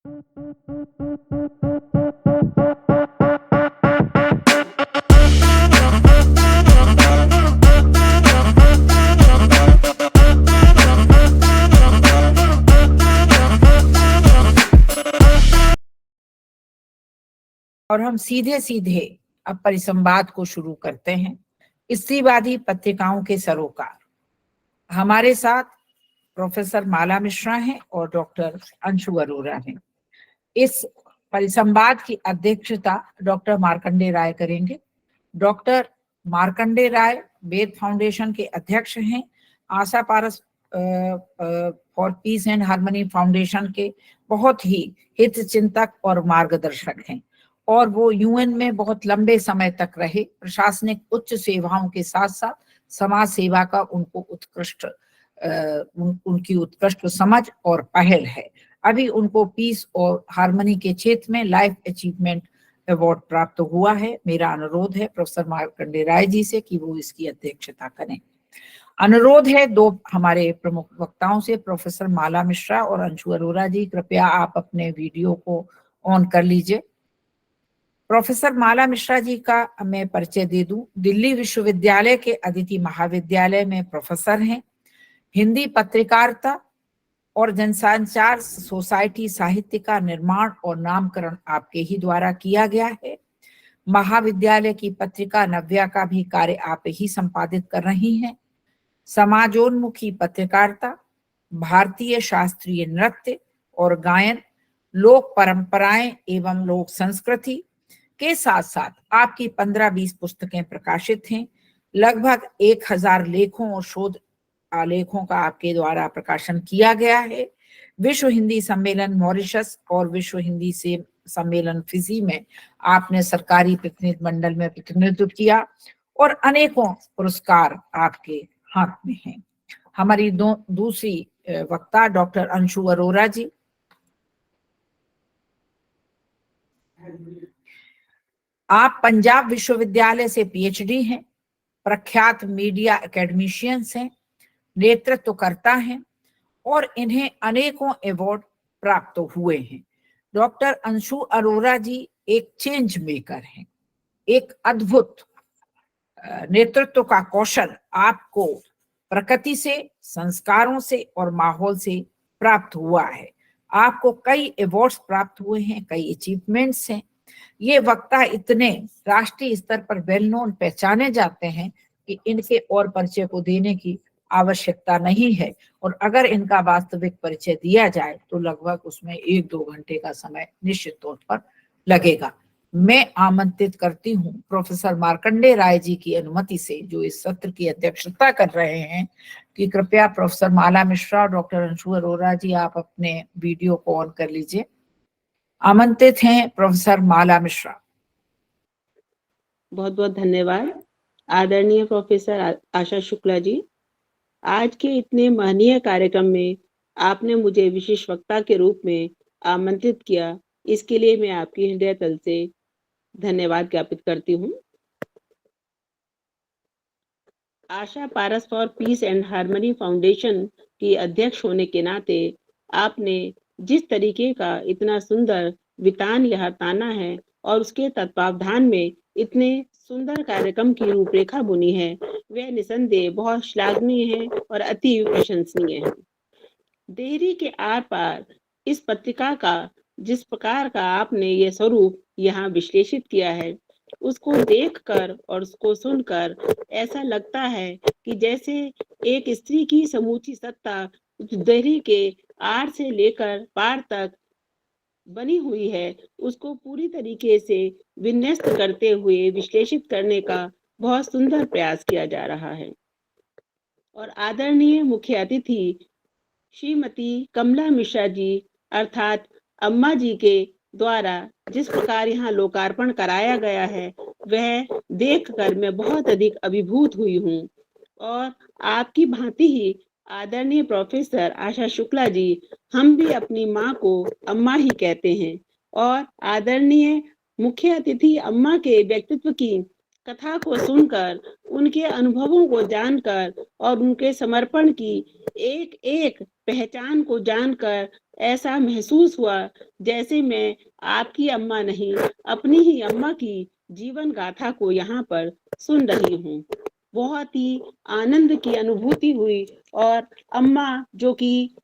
और हम सीधे सीधे अब परिसंवाद को शुरू करते हैं। स्त्रीवादी पत्रिकाओं के सरोकार हमारे साथ प्रोफेसर माला मिश्रा हैं और डॉक्टर अंशु अरोरा हैं। इस परिसंवाद की अध्यक्षता डॉक्टर मार्कंडे राय करेंगे। डॉक्टर मार्कंडे राय वेद फाउंडेशन के अध्यक्ष हैं, Asha Paras for peace and harmony foundation के बहुत ही हित चिंतक और मार्गदर्शक हैं, और वो यूएन में बहुत लंबे समय तक रहे। प्रशासनिक उच्च सेवाओं के साथ साथ समाज सेवा का उनकी उत्कृष्ट समझ और पहल है। अभी उनको पीस और हार्मनी के क्षेत्र में लाइफ अचीवमेंट अवार्ड प्राप्त हुआ है। मेरा अनुरोध है प्रोफेसर मार्कंडे राय जी से कि वो इसकी अध्यक्षता करें। अनुरोध है दो हमारे प्रमुख वक्ताओं से, प्रोफेसर माला मिश्रा और अंशु अरोरा जी, कृपया आप अपने वीडियो को ऑन कर लीजिए। प्रोफेसर माला मिश्रा जी का मैं परिचय दे दूं। दिल्ली विश्वविद्यालय के अदिति महाविद्यालय में प्रोफेसर हैं। हिंदी पत्रकारिता और जनसंचार सोसाइटी साहित्य का निर्माण और नामकरण आपके ही द्वारा किया गया है। महाविद्यालय की पत्रिका नव्या का भी कार्य आप ही संपादित कर रही हैं। समाजोन्मुखी पत्रकारिता, भारतीय शास्त्रीय नृत्य और गायन, लोक परंपराएं एवं लोक संस्कृति के साथ साथ आपकी 15-20 पुस्तकें प्रकाशित हैं। लगभग 1000 लेखों और शोध आलेखों का आपके द्वारा प्रकाशन किया गया है। विश्व हिंदी सम्मेलन मॉरिशस और विश्व हिंदी से सम्मेलन फिजी में आपने सरकारी प्रतिनिधि मंडल में प्रतिनिधित्व किया और अनेकों पुरस्कार आपके हाथ में हैं। हमारी दूसरी वक्ता डॉक्टर अंशु अरोरा जी। आप पंजाब विश्वविद्यालय से पीएचडी हैं, प्रख्यात मीडिया एकेडमिशियंस हैं, नेतृत्वकर्ता हैं और इन्हें अनेकों अवार्ड प्राप्त हुए हैं। डॉक्टर अंशु अरोरा जी एक चेंज मेकर हैं। एक अद्भुत नेतृत्व का कौशल आपको प्रकृति से, संस्कारों से और माहौल से प्राप्त हुआ है। आपको कई अवार्ड्स प्राप्त हुए हैं, कई अचीवमेंट्स हैं। ये वक्ता इतने राष्ट्रीय स्तर पर वेल नोन पहचाने जाते हैं कि इनके और परिचय को देने की आवश्यकता नहीं है, और अगर इनका वास्तविक परिचय दिया जाए तो लगभग उसमें 1-2 घंटे का समय निश्चित तौर पर लगेगा। मैं आमंत्रित करती हूँ प्रोफेसर मार्कंडे राय जी की अनुमति से, जो इस सत्र की अध्यक्षता कर रहे हैं, कि कृपया प्रोफेसर माला मिश्रा और डॉक्टर अंशु अरोरा जी आप अपने वीडियो को ऑन कर लीजिए। आमंत्रित हैं प्रोफेसर माला मिश्रा। बहुत बहुत धन्यवाद आदरणीय प्रोफेसर आशा शुक्ला जी। आज के इतने महनीय कार्यक्रम में आपने मुझे विशेष वक्ता के रूप में आमंत्रित किया, इसके लिए मैं आपकी हृदय तल से धन्यवाद ज्ञापित करती हूँ। Asha Paras for peace and harmony foundation की अध्यक्ष होने के नाते आपने जिस तरीके का इतना सुंदर वितान यहाँ ताना है और उसके तत्वावधान में इतने सुंदर कार्यक्रम की रूपरेखा बुनी है, वह निसंदेह बहुत श्लाघनीय है और अति प्रशंसनीय है। देहरी के आर पार इस पत्रिका का जिस प्रकार का आपने ये स्वरूप यहाँ विश्लेषित किया है, उसको देखकर और उसको सुनकर ऐसा लगता है कि जैसे एक स्त्री की समूची सत्ता देहरी के आर से लेकर पार तक बनी हुई है, उसको पूरी तरीके से विन्यस्त करते हुए विश्लेषित करने का बहुत सुंदर प्रयास किया जा रहा है। और आदरणीय मुख्य अतिथि श्रीमती कमला मिश्रा जी अर्थात अम्मा जी के द्वारा जिस प्रकार यहाँ लोकार्पण कराया गया है, वह देखकर मैं बहुत अधिक अभिभूत हुई हूँ। और आपकी भांति ही आदरणीय प्रोफेसर आशा शुक्ला जी, हम भी अपनी माँ को अम्मा ही कहते हैं, और आदरणीय मुख्य अतिथि अम्मा के व्यक्तित्व की कथा को सुनकर, उनके अनुभवों को जानकर और उनके समर्पण की एक एक पहचान को जानकर ऐसा महसूस हुआ जैसे मैं आपकी अम्मा नहीं, अपनी ही अम्मा की जीवन गाथा को यहाँ पर सुन रही हूँ। बहुत ही आनंद की अनुभूति हुई और अम्मा जो कि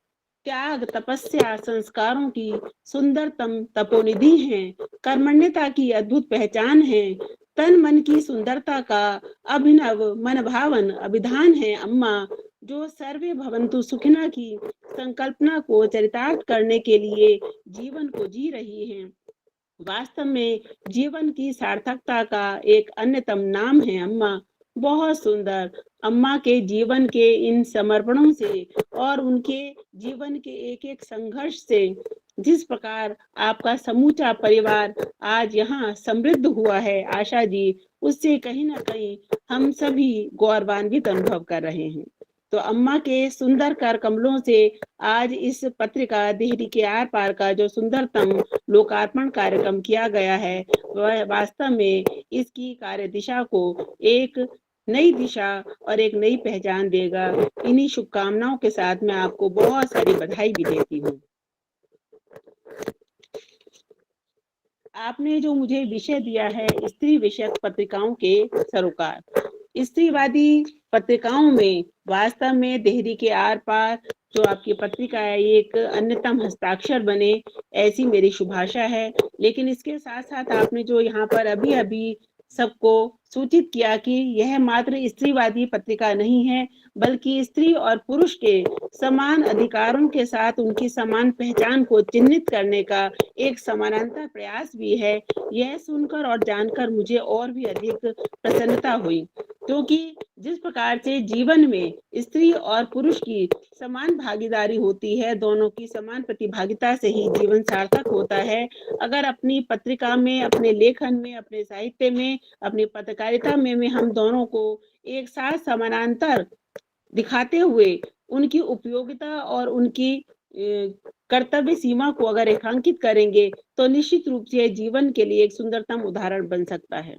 त्याग, तपस्या, संस्कारों की सुंदरतम तपोनिधि हैं, कर्मण्यता की अद्भुत पहचान है, तन मन की सुंदरता का अभिनव मनभावन अभिधान है अम्मा, जो सर्वे भवन्तु सुखिनः की संकल्पना को चरितार्थ करने के लिए जीवन को जी रही हैं। वास्तव में जीवन की सार्थकता का एक अन्यतम नाम है अम्मा। बहुत सुंदर। अम्मा के जीवन के इन समर्पणों से और उनके जीवन के एक-एक संघर्ष से जिस प्रकार आपका समूचा परिवार आज यहाँ समृद्ध हुआ है आशा जी, उससे कहीं न कहीं हम सभी गौरवान्वित अनुभव कर रहे हैं। तो अम्मा के सुंदर कर कमलों से आज इस पत्रिका देहरी के आर पार का जो सुंदरतम लोकार्पण कार्यक्रम किया गया है, वह वास्तव में इसकी कार्य दिशा को एक नई दिशा और एक नई पहचान देगा। इन्हीं शुभकामनाओं के साथ मैं आपको बहुत सारी बधाई भी देती हूँ। आपने जो मुझे विषय दिया है स्त्री विषयक पत्रिकाओं के सरोकार, स्त्रीवादी पत्रिकाओं में वास्तव में देहरी के आर पार जो आपकी पत्रिका है ये एक अन्यतम हस्ताक्षर बने, ऐसी मेरी शुभाशा है। लेकिन इसके साथ साथ आपने जो यहाँ पर अभी अभी सबको सूचित किया कि यह मात्र स्त्रीवादी पत्रिका नहीं है, बल्कि स्त्री और पुरुष के समान अधिकारों के साथ उनकी समान पहचान को चिन्हित करने का एक समानांतर प्रयास भी है। यह सुनकर और जानकर मुझे और भी अधिक प्रसन्नता हुई, क्योंकि जिस प्रकार से जीवन में स्त्री और पुरुष की समान भागीदारी होती है, दोनों की समान प्रतिभागिता से ही जीवन सार्थक होता है। अगर अपनी पत्रिका में, अपने लेखन में, अपने साहित्य में, अपनी पत्रकारिता में हम दोनों को एक साथ समानांतर दिखाते हुए उनकी उपयोगिता और उनकी कर्तव्य सीमा को अगर रेखांकित करेंगे, तो निश्चित रूप से जीवन के लिए एक सुंदरतम उदाहरण बन सकता है।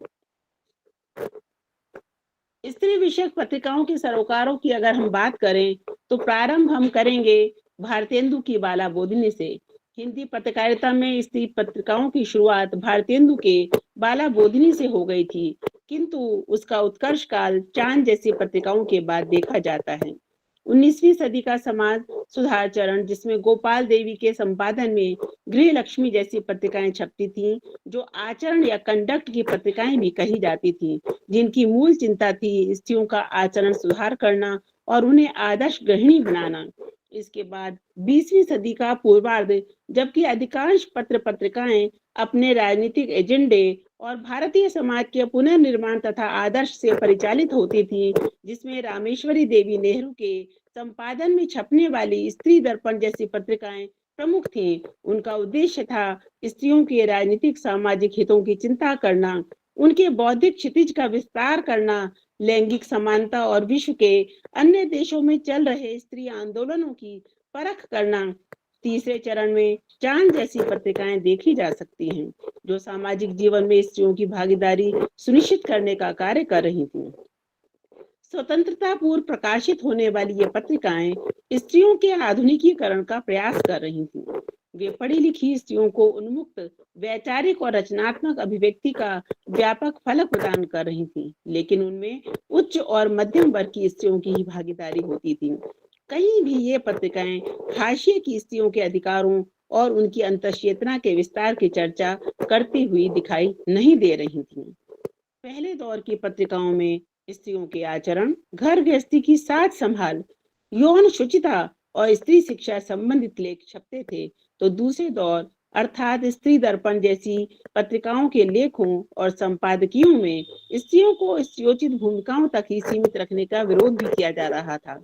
स्त्री विषयक पत्रिकाओं के सरोकारों की अगर हम बात करें, तो प्रारंभ हम करेंगे भारतेंदु की बाला बोधिनी से। हिंदी पत्रकारिता में स्त्री पत्रिकाओं की शुरुआत भारतेंदु के बाला बोधिनी से हो गई थी, किंतु उसका उत्कर्ष काल चांद जैसी पत्रिकाओं के बाद देखा जाता है। 19वीं सदी का समाज सुधार चरण, जिसमें गोपाल देवी के संपादन में गृह लक्ष्मी जैसी पत्रिकाएं छपती थीं, जो आचरण या कंडक्ट की पत्रिकाएं भी कही जाती थीं, जिनकी मूल चिंता थी स्त्रियों का आचरण सुधार करना और उन्हें आदर्श गृहिणी बनाना। इसके बाद 20वीं सदी का पूर्वार्ध, जबकि अधिकांश पत्र पत्रिकाएं अपने राजनीतिक एजेंडे और भारतीय समाज के पुनर्निर्माण तथा आदर्श से परिचालित होती थी, जिसमें रामेश्वरी देवी नेहरू के संपादन में छपने वाली स्त्री दर्पण जैसी पत्रिकाएं प्रमुख थीं। उनका उद्देश्य था स्त्रियों के राजनीतिक सामाजिक हितों की चिंता करना, उनके बौद्धिक क्षितिज का विस्तार करना, लैंगिक समानता और विश्व के अन्य देशों में चल रहे स्त्री आंदोलनों की परख करना। तीसरे चरण में चांद जैसी पत्रिकाएं देखी जा सकती हैं, जो सामाजिक जीवन में स्त्रियों की भागीदारी सुनिश्चित करने का कार्य कर रही थीं। स्वतंत्रता पूर्व प्रकाशित होने वाली ये पत्रिकाएं स्त्रियों के आधुनिकीकरण का प्रयास कर रही थीं। वे पढ़ी लिखी स्त्रियों को उन्मुक्त, वैचारिक और रचनात्मक अभिव्यक्ति का व्यापक फलक प्रदान कर रही थीं, लेकिन उनमें उच्च और मध्यम वर्ग की स्त्रियों की ही भागीदारी होती थी। कहीं भी ये पत्रिकाएं हाशिए की स्त्रियों के अधिकारों और उनकी अंतःचेतना के विस्तार की चर्चा करती हुई दिखाई नहीं दे रही थीं। पहले दौर की पत्रिकाओं में स्त्रियों के आचरण, घर गृहस्थी की साथ संभाल, यौन शुचिता और स्त्री शिक्षा संबंधित लेख छपते थे, तो दूसरे दौर अर्थात स्त्री दर्पण जैसी पत्रिकाओं के लेखों और संपादकियों में स्त्रियों को स्त्रीयोचित भूमिकाओं तक ही सीमित रखने का विरोध भी किया जा रहा था।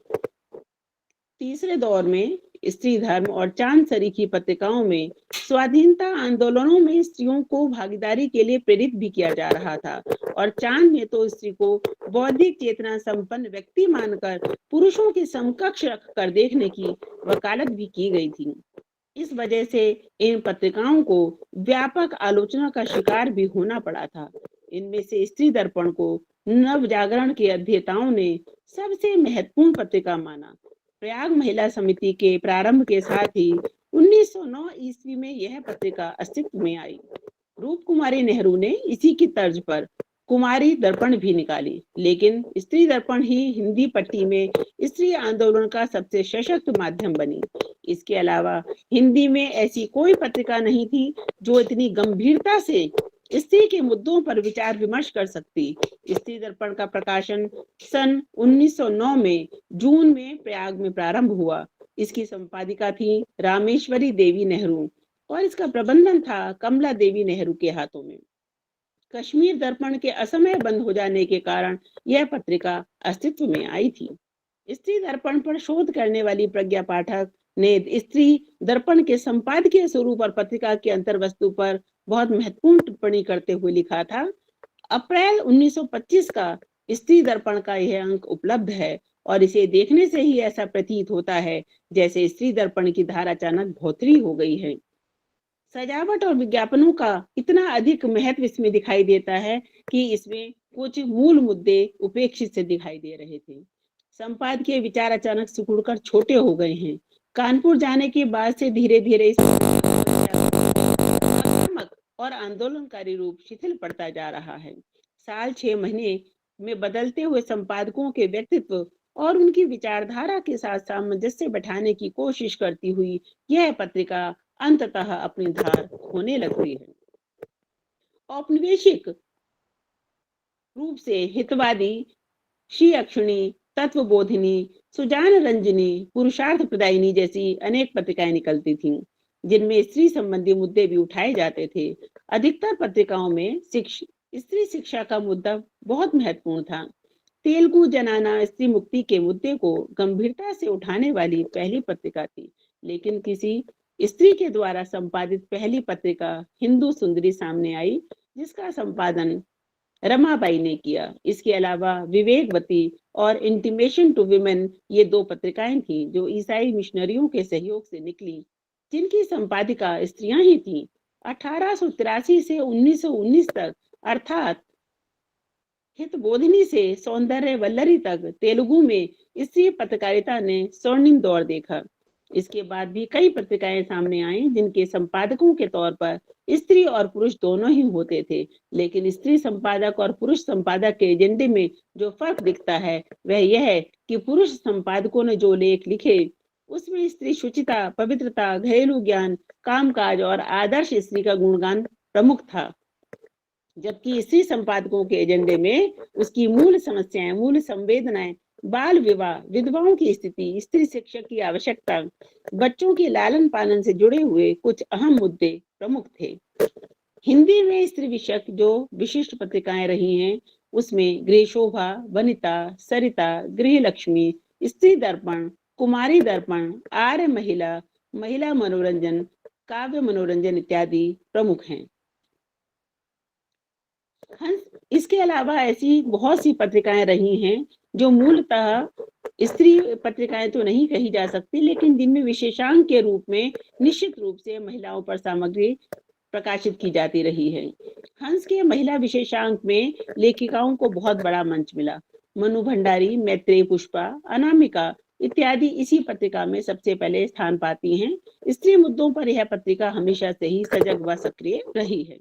तीसरे दौर में स्त्री धर्म और चांदसरी की पत्रिकाओं में स्वाधीनता आंदोलनों में स्त्रियों को भागीदारी के लिए प्रेरित भी किया जा रहा था, और चांद में तो स्त्री को बौद्धिक चेतना संपन्न व्यक्ति मानकर पुरुषों के समकक्ष रखकर देखने की वकालत भी की गई थी। इस वजह से इन पत्रिकाओं को व्यापक आलोचना का शिकार भी होना पड़ा था। इनमें से स्त्री दर्पण को नव जागरण के अध्येताओं ने सबसे महत्वपूर्ण पत्रिका माना। प्रयाग महिला समिति के प्रारंभ के साथ ही 1909 ईस्वी में यह पत्रिका अस्तित्व में आई। रूप कुमारी नेहरू ने इसी की तर्ज पर कुमारी दर्पण भी निकाली, लेकिन स्त्री दर्पण ही हिंदी पट्टी में स्त्री आंदोलन का सबसे सशक्त माध्यम बनी। इसके अलावा हिंदी में ऐसी कोई पत्रिका नहीं थी जो इतनी गंभीरता से स्त्री के मुद्दों पर विचार विमर्श कर सकती। स्त्री दर्पण का प्रकाशन सन 1909 में जून में प्रयाग में प्रारंभ हुआ। इसकी संपादिका थी रामेश्वरी देवी नेहरू और इसका प्रबंधन था कमला देवी नेहरू के हाथों में। कश्मीर दर्पण के असमय बंद हो जाने के कारण यह पत्रिका अस्तित्व में आई थी। स्त्री दर्पण पर शोध करने वाली प्रज्ञा पाठक ने स्त्री दर्पण के संपादकीय स्वरूप और पत्रिका के अंतर वस्तु पर बहुत महत्वपूर्ण टिप्पणी करते हुए लिखा था, अप्रैल 1925 का स्त्री दर्पण का यह अंक उपलब्ध है और इसे देखने से ही ऐसा प्रतीत होता है जैसे स्त्री दर्पण की धारा अचानक भौतरी हो गई है। सजावट और विज्ञापनों का इतना अधिक महत्व इसमें दिखाई देता है कि इसमें कुछ मूल मुद्दे उपेक्षित से दिखाई दे रहे थे। संपादकीय विचार अचानक सिकुड़कर छोटे हो गए हैं। कानपुर जाने के बाद से धीरे धीरे आक्रामक और आंदोलनकारी रूप शिथिल पड़ता जा रहा है। साल 6 महीने में बदलते हुए संपादकों के व्यक्तित्व और उनकी विचारधारा के साथ सामंजस्य बैठाने की कोशिश करती हुई यह पत्रिका अंततः अपनी धार होने लगती है। औपनिवेशिक रूप से हितवादी, श्री अक्षुणी, तत्वबोधिनी, सुजान रंजनी, पुरुषार्थ प्रदायिनी जैसी अनेक पत्रिकाएं निकलती थीं, जिनमें स्त्री संबंधी मुद्दे भी उठाए जाते थे। अधिकतर पत्रिकाओं में स्त्री शिक्षा का मुद्दा बहुत महत्वपूर्ण था। तेलुगु जनाना स्त्री मुक्ति के मुद्दे को गंभीरता से उठाने वाली पहली पत्रिका थी, लेकिन किसी स्त्री के द्वारा संपादित पहली पत्रिका हिंदू सुंदरी सामने आई, जिसका संपादन रमाबाई ने किया। इसके अलावा विवेकवती और इंटीमेशन टू विमेन ये 2 पत्रिकाएं थीं जो ईसाई मिशनरियों के सहयोग से निकली, जिनकी संपादिका स्त्रियां ही थीं। 1883 से 1919 तक अर्थात हितबोधिनी से सौंदर्य वल्लरी तक तेलुगु में स्त्री पत्रकारिता ने स्वर्णिम दौर देखा। इसके बाद भी कई पत्रिकाएं सामने आई जिनके संपादकों के तौर पर स्त्री और पुरुष दोनों ही होते थे, लेकिन स्त्री संपादक और पुरुष संपादक के एजेंडे में जो फर्क दिखता है वह यह है कि पुरुष संपादकों ने जो लेख लिखे उसमें स्त्री शुचिता, पवित्रता, घरेलू ज्ञान, कामकाज और आदर्श स्त्री का गुणगान प्रमुख था, जबकि स्त्री संपादकों के एजेंडे में उसकी मूल समस्याएं, मूल संवेदनाएं, बाल विवाह, विधवाओं की स्थिति, स्त्री शिक्षक की आवश्यकता, बच्चों के लालन पालन से जुड़े हुए कुछ अहम मुद्दे प्रमुख थे। हिंदी में स्त्री विषयक जो विशिष्ट पत्रिकाएं रही हैं उसमें गृह शोभा, वनिता, सरिता, गृह लक्ष्मी, स्त्री दर्पण, कुमारी दर्पण, आर्य महिला, महिला मनोरंजन, काव्य मनोरंजन इत्यादि प्रमुख हैं। इसके अलावा ऐसी बहुत सी पत्रिकाएं रही हैं जो मूलतः स्त्री पत्रिकाएं तो नहीं कही जा सकती, लेकिन जिनमें विशेषांक के रूप में निश्चित रूप से महिलाओं पर सामग्री प्रकाशित की जाती रही है। हंस के महिला विशेषांक में लेखिकाओं को बहुत बड़ा मंच मिला। मनु भंडारी, मैत्रेयी पुष्पा, अनामिका इत्यादि इसी पत्रिका में सबसे पहले स्थान पाती हैं। स्त्री मुद्दों पर यह पत्रिका हमेशा से ही सजग व सक्रिय रही है।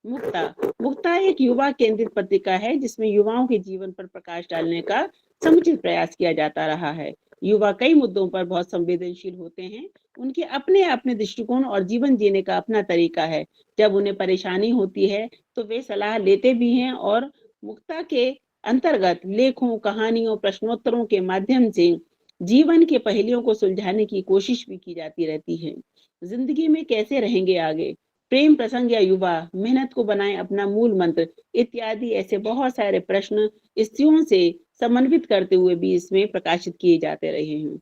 मुक्ता एक युवा केंद्रित पत्रिका है जिसमें युवाओं के जीवन पर प्रकाश डालने का समुचित प्रयास किया जाता रहा है। युवा कई मुद्दों पर बहुत संवेदनशील होते हैं। उनके अपने अपने दृष्टिकोण और जीवन जीने का अपना तरीका है। जब उन्हें परेशानी होती है तो वे सलाह लेते भी हैं और मुक्ता के अंतर्गत लेखों, कहानियों, प्रश्नोत्तरों के माध्यम से जीवन के पहेलियों को सुलझाने की कोशिश भी की जाती रहती है। जिंदगी में कैसे रहेंगे आगे, प्रेम प्रसंग या युवा, मेहनत को बनाए अपना मूल मंत्र इत्यादि ऐसे बहुत सारे प्रश्न स्त्रियों से समन्वित करते हुए भी इसमें प्रकाशित किए जाते रहे हैं।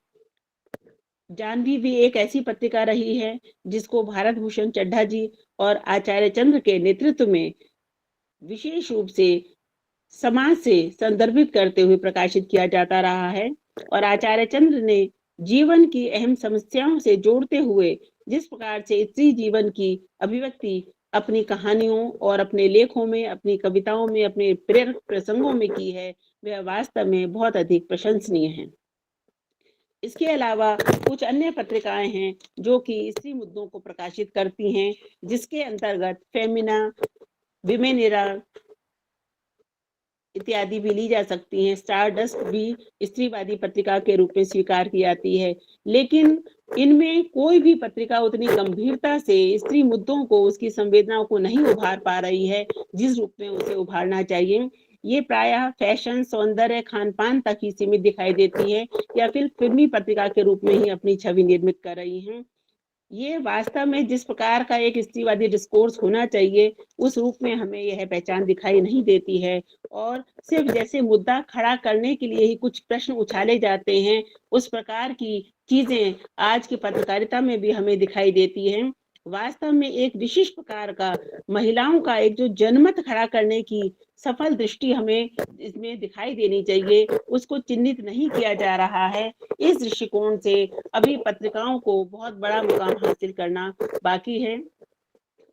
जानवी भी एक ऐसी पत्रिका रही है जिसको भारत भूषण चड्ढा जी और आचार्य चंद्र के नेतृत्व में विशेष रूप से समाज से संदर्भित करते हुए प्रकाशित किया जाता रहा है और आचार्य चंद्र ने जीवन की अहम समस्याओं से जोड़ते हुए जिस प्रकार से स्त्री जीवन की अभिव्यक्ति अपनी कहानियों और अपने लेखों में, अपनी कविताओं में, अपने प्रेरक प्रसंगों में की है, वह वास्तव में बहुत अधिक प्रशंसनीय है। इसके अलावा कुछ अन्य पत्रिकाएं हैं जो कि स्त्री मुद्दों को प्रकाशित करती हैं, जिसके अंतर्गत फेमिना, विमेन एरा इत्यादि भी ली जा सकती हैं। स्टारडस्ट भी स्त्रीवादी पत्रिका के रूप में स्वीकार की जाती है, लेकिन इनमें कोई भी पत्रिका उतनी गंभीरता से स्त्री मुद्दों को, उसकी संवेदनाओं को नहीं उभार पा रही है जिस रूप में उसे उभारना चाहिए। ये प्रायः फैशन, सौंदर्य, खान-पान तक ही सीमित दिखाई देती है या फिर फिल्मी पत्रिका के रूप में ही अपनी छवि निर्मित कर रही हैं। ये वास्तव में जिस प्रकार का एक स्त्रीवादी डिस्कोर्स होना चाहिए, उस रूप में हमें यह पहचान दिखाई नहीं देती है और सिर्फ जैसे मुद्दा खड़ा करने के लिए ही कुछ प्रश्न उछाले जाते हैं, उस प्रकार की चीज़ें आज की पत्रकारिता में भी हमें दिखाई देती हैं। वास्तव में एक विशिष्ट प्रकार का महिलाओं का एक जो जनमत खड़ा करने की सफल दृष्टि हमें इसमें दिखाई देनी चाहिए, उसको चिह्नित नहीं किया जा रहा है। इस दृष्टिकोण से अभी पत्रिकाओं को बहुत बड़ा मुकाम हासिल करना बाकी है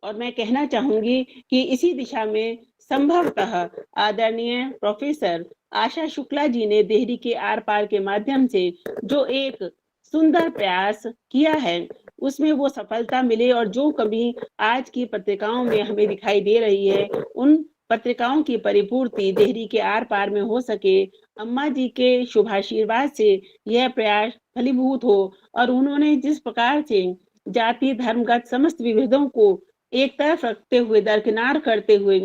और मैं कहना चाहूंगी कि इसी दिशा में संभवतः आदरणीय प्रोफेसर आशा शुक्ला जी ने देहरी के आर पार के माध्यम से जो एक सुंदर प्रयास किया है, उसमें वो सफलता मिले और जो कमी आज की पत्रिकाओं में हमें दिखाई दे रही है, उन पत्रिकाओं की परिपूर्ति देहरी के आर पार में हो सके। अम्मा जी के शुभाशीर्वाद से यह प्रयास फलीभूत हो और उन्होंने जिस प्रकार से जाति, धर्मगत समस्त विभेदों को एक तरफ रखते हुए, दरकिनार करते हुए,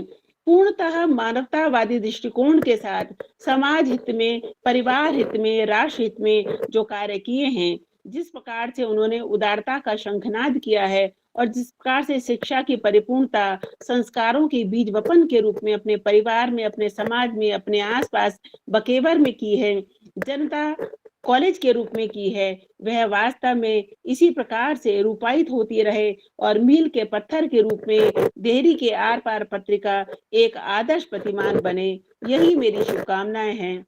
पूर्णतः मानवतावादी दृष्टिकोण के साथ समाज हित में, परिवार हित में, राष्ट्र हित में जो कार्य किए हैं, जिस प्रकार से उन्होंने उदारता का शंखनाद किया है और जिस प्रकार से शिक्षा की परिपूर्णता संस्कारों के बीज वपन के रूप में अपने परिवार में, अपने समाज में, अपने आसपास बकेवर में की है, जनता कॉलेज के रूप में की है, वह वास्तव में इसी प्रकार से रूपायित होती रहे और मील के पत्थर के रूप में देहरी के आर पार पत्रिका एक आदर्श प्रतिमान बने। यही मेरी शुभकामनाएं हैं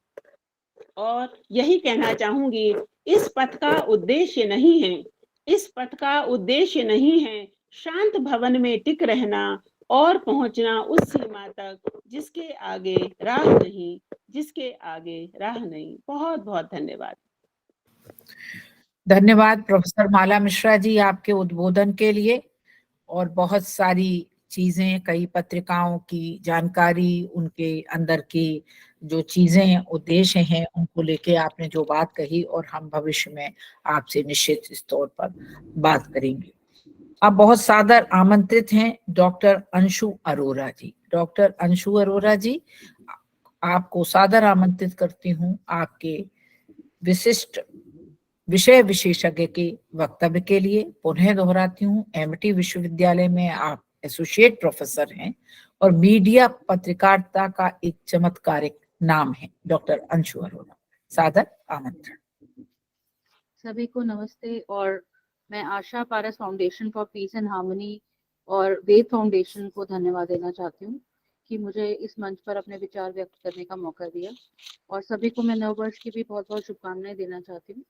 और यही कहना चाहूंगी, इस पथ का उद्देश्य नहीं है, इस पथ का उद्देश्य नहीं है शांत भवन में टिक रहना और पहुंचना उस सीमा तक जिसके आगे राह नहीं, जिसके आगे राह नहीं। बहुत बहुत धन्यवाद। धन्यवाद प्रोफेसर माला मिश्रा जी आपके उद्बोधन के लिए और बहुत सारी चीजें, कई पत्रिकाओं की जानकारी, उनके अंदर की जो चीजें, उद्देश्य हैं, उनको लेके आपने जो बात कही और हम भविष्य में आपसे निश्चित इस तौर पर बात करेंगे। अब बहुत सादर आमंत्रित हैं डॉक्टर अंशु अरोरा जी। डॉक्टर अंशु अरोरा जी, आपको सादर आमंत्रित करती हूँ आपके विशिष्ट विषय विशेषज्ञ के वक्तव्य के लिए। पुनः दोहराती हूँ, एमटी विश्वविद्यालय में आप एसोसिएट प्रोफेसर हैं और मीडिया पत्रकारिता का एक चमत्कारिक नाम है। डॉक्टर अंशु अरोरा, सादर आमंत्रण। सभी को नमस्ते। और मैं Asha Paras foundation for peace and harmony और वेद फाउंडेशन को धन्यवाद देना चाहती हूँ कि मुझे इस मंच पर अपने विचार व्यक्त करने का मौका दिया और सभी को मैं नववर्ष की भी बहुत बहुत शुभकामनाएं देना चाहती हूँ।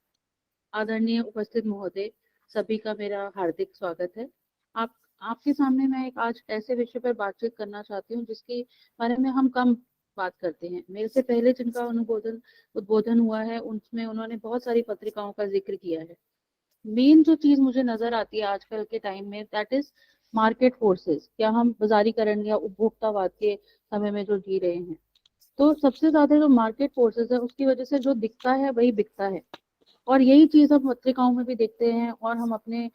आदरणीय उपस्थित महोदय, सभी का मेरा हार्दिक स्वागत है। आपके सामने मैं एक आज ऐसे विषय पर बातचीत करना चाहती हूँ जिसके बारे में हम कम बात करते हैं। मेरे से पहले जिनका उद्बोधन हुआ है उसमें उन्होंने बहुत सारी पत्रिकाओं का जिक्र किया है। मेन जो चीज मुझे नजर आती है आजकल के टाइम में, दैट इज मार्केट फोर्सेस। क्या हम बाजारीकरण या उपभोक्तावाद के समय में जो जी रहे हैं, तो सबसे ज्यादा जो मार्केट फोर्सेस है उसकी वजह से जो दिखता है वही बिकता है। और यही चीज हम पत्रिकाओं में भी देखते हैं और हम अपने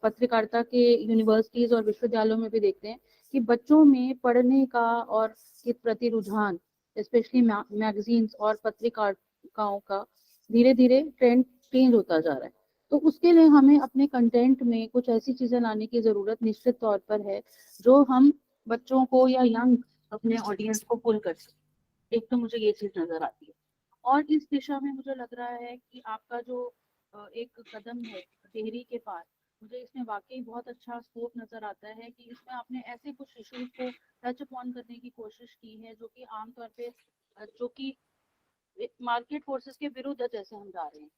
पत्रकारिता के यूनिवर्सिटीज और विश्वविद्यालयों में भी देखते हैं कि बच्चों में पढ़ने का और के प्रति रुझान, स्पेशली मैगजीन्स और पत्रिकाओं का धीरे धीरे ट्रेंड चेंज होता जा रहा है। तो उसके लिए हमें अपने कंटेंट में कुछ ऐसी चीजें लाने की जरूरत निश्चित तौर पर है जो हम बच्चों को या यंग अपने ऑडियंस को पुल कर सके। एक तो मुझे ये चीज नजर आती है और इस दिशा में मुझे लग रहा है कि आपका जो एक कदम है देहरी के पार, मुझे इसमें वाकई बहुत अच्छा स्कोप नजर आता है कि इसमें आपने ऐसे कुछ इश्यूज को टच अपॉन करने की कोशिश की है जो कि आमतौर पे जो कि मार्केट फोर्सेस के विरुद्ध है जैसे हम जा रहे हैं।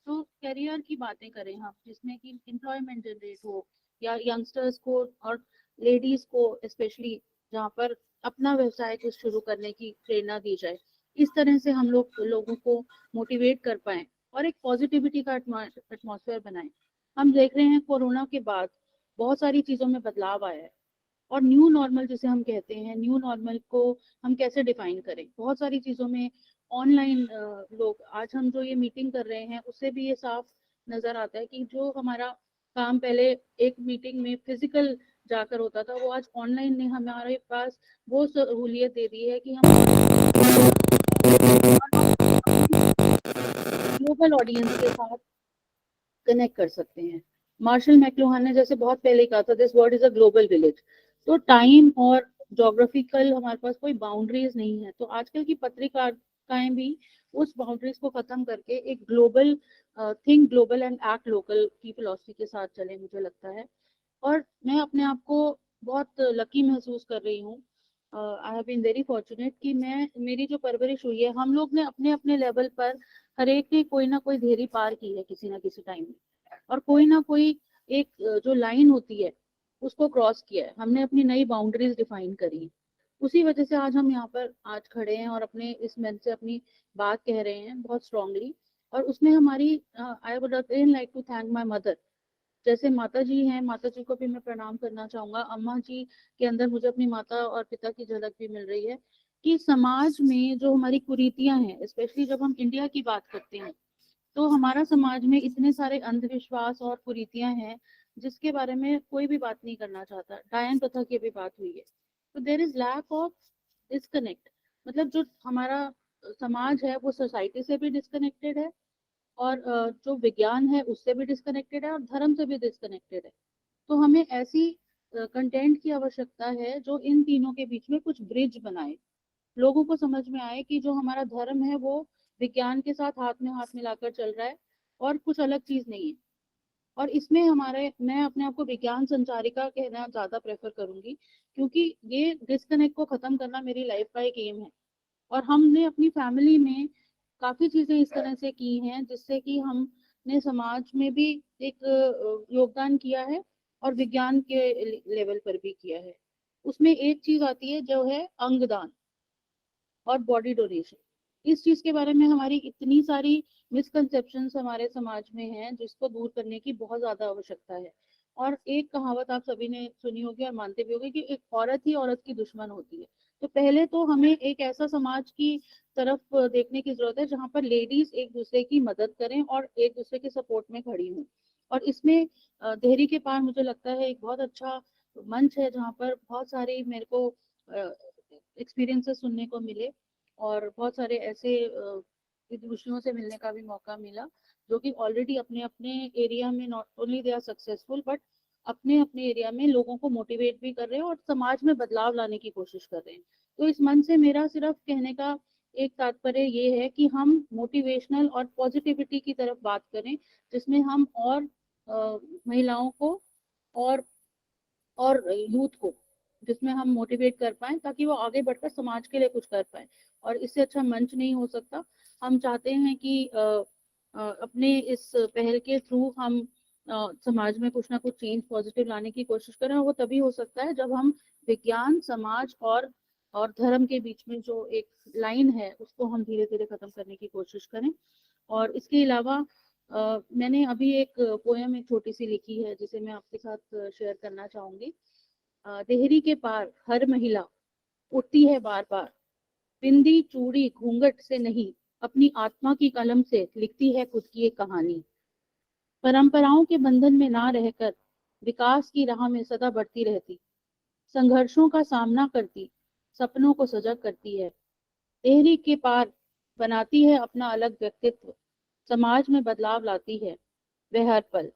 तो करियर की बातें करें हम, जिसमें कि एम्प्लॉयमेंट जनरेट हो या यंगस्टर्स को और लेडीज को स्पेशली, जहाँ पर अपना व्यवसाय कुछ शुरू करने की प्रेरणा दी जाए। इस तरह से हम लोगों को मोटिवेट कर पाए और एक पॉजिटिविटी का एटमॉस्फेयर बनाएं। हम देख रहे हैं कोरोना के बाद बहुत सारी चीजों में बदलाव आया है, और न्यू नॉर्मल जिसे हम कहते हैं, न्यू नॉर्मल को हम कैसे डिफाइन करें। बहुत सारी चीजों में ऑनलाइन लोग, आज हम जो ये मीटिंग कर रहे हैं उससे भी ये साफ नजर आता है कि जो हमारा काम पहले एक मीटिंग में फिजिकल जाकर होता था, वो आज ऑनलाइन ने हमारे पास वो सहूलियत दे दी है कि हम ग्लोबल ऑडियंस के साथ कनेक्ट कर सकते हैं। मार्शल मैक्लुहान ने जैसे बहुत पहले कहा था, this world is a global village. तो टाइम और जोग्राफिकल हमारे पास कोई बाउंड्रीज नहीं है। तो आजकल की पत्रिकाएं भी उस बाउंड्रीज को खत्म करके एक global think global and act local की फिलॉसफी के साथ चले, मुझे लगता है। और मैं अपने आप को बहुत लकी महसूस कर रही हूँ। I have been very fortunate कि मेरी जो परवरिश हुई है, हम लोग ने अपने अपने लेवल पर हर एक ने कोई ना कोई धेरी पार की है किसी ना किसी टाइम में, और कोई ना कोई एक जो लाइन होती है उसको क्रॉस किया है। हमने अपनी नई बाउंड्रीज डिफाइन करी है। उसी वजह से आज हम यहाँ पर आज खड़े हैं और अपने इस मंच से अपनी बात कह रहे हैं बहुत स्ट्रांगली। और उसमें हमारी I would like to thank my mother. जैसे माता जी हैं, माता जी को भी मैं प्रणाम करना चाहूंगा। अम्मा जी के अंदर मुझे अपनी माता और पिता की झलक भी मिल रही है कि समाज में जो हमारी कुरीतियां हैं, स्पेशली जब हम इंडिया की बात करते हैं, तो हमारा समाज में इतने सारे अंधविश्वास और कुरीतियां हैं जिसके बारे में कोई भी बात नहीं करना चाहता। डायन प्रथा की भी बात हुई है। तो there is lack of disconnect. मतलब जो हमारा समाज है वो सोसाइटी से भी डिस्कनेक्टेड है, और जो विज्ञान है उससे भी डिस्कनेक्टेड है, और धर्म से भी डिस्कनेक्टेड है। तो हमें ऐसी कंटेंट की आवश्यकता है जो इन तीनों के बीच में कुछ ब्रिज बनाए, लोगों को समझ में आए कि जो हमारा धर्म है वो विज्ञान के साथ हाथ में हाथ मिलाकर चल रहा है और कुछ अलग चीज नहीं है। और इसमें मैं अपने आप को विज्ञान संचारिका कहना ज्यादा प्रेफर करूंगी, क्योंकि ये डिस्कनेक्ट को खत्म करना मेरी लाइफ का एक एम है। और हमने अपनी फैमिली में काफी चीजें इस तरह से की हैं जिससे कि हमने समाज में भी एक योगदान किया है, और विज्ञान के लेवल पर भी किया है। उसमें एक चीज आती है जो है अंगदान और बॉडी डोनेशन। इस चीज के बारे में हमारी इतनी सारी मिसकंसेप्शंस हमारे समाज में हैं जिसको दूर करने की बहुत ज्यादा आवश्यकता है। और एक कहावत आप सभी ने सुनी होगी और मानते भी होंगे कि एक औरत ही औरत की दुश्मन होती है। तो पहले तो हमें एक ऐसा समाज की तरफ देखने की जरूरत है जहाँ पर लेडीज एक दूसरे की मदद करें और एक दूसरे के सपोर्ट में खड़ी हों। और इसमें देहरी के पार मुझे लगता है एक बहुत अच्छा मंच है जहाँ पर बहुत सारी मेरे को एक्सपीरियंसेस सुनने को मिले, और बहुत सारे ऐसे विदुषियों से मिलने का भी मौका मिला जो कि ऑलरेडी अपने अपने एरिया में not only they are successful, but अपने अपने एरिया में लोगों को मोटिवेट भी कर रहे हैं और समाज में बदलाव लाने की कोशिश कर रहे हैं। तो इस मन से मेरा सिर्फ कहने का एक तात्पर्य ये है कि हम मोटिवेशनल और पॉजिटिविटी की तरफ बात करें, जिसमें हम और महिलाओं को और यूथ को, जिसमें हम मोटिवेट कर पाए ताकि वो आगे बढ़कर समाज के लिए कुछ कर पाए। और इससे अच्छा मंच नहीं हो सकता। हम चाहते हैं कि अपने इस पहल के थ्रू हम समाज में कुछ ना कुछ चेंज पॉजिटिव लाने की कोशिश करें, और वो तभी हो सकता है जब हम विज्ञान, समाज और धर्म के बीच में जो एक लाइन है उसको हम धीरे धीरे खत्म करने की कोशिश करें। और इसके अलावा मैंने अभी एक पोयम एक छोटी सी लिखी है जिसे मैं आपके साथ शेयर करना चाहूंगी। देहरी के पार हर महिला उठती है बार बार, बिंदी चूड़ी घूंघट से नहीं, अपनी आत्मा की कलम से लिखती है खुद की एक कहानी। परंपराओं के बंधन में ना रहकर विकास की राह में सदा बढ़ती रहती, संघर्षों का सामना करती, सपनों को सजग करती है। देहरी के पार बनाती है अपना अलग व्यक्तित्व, समाज में बदलाव लाती है वह हर पल।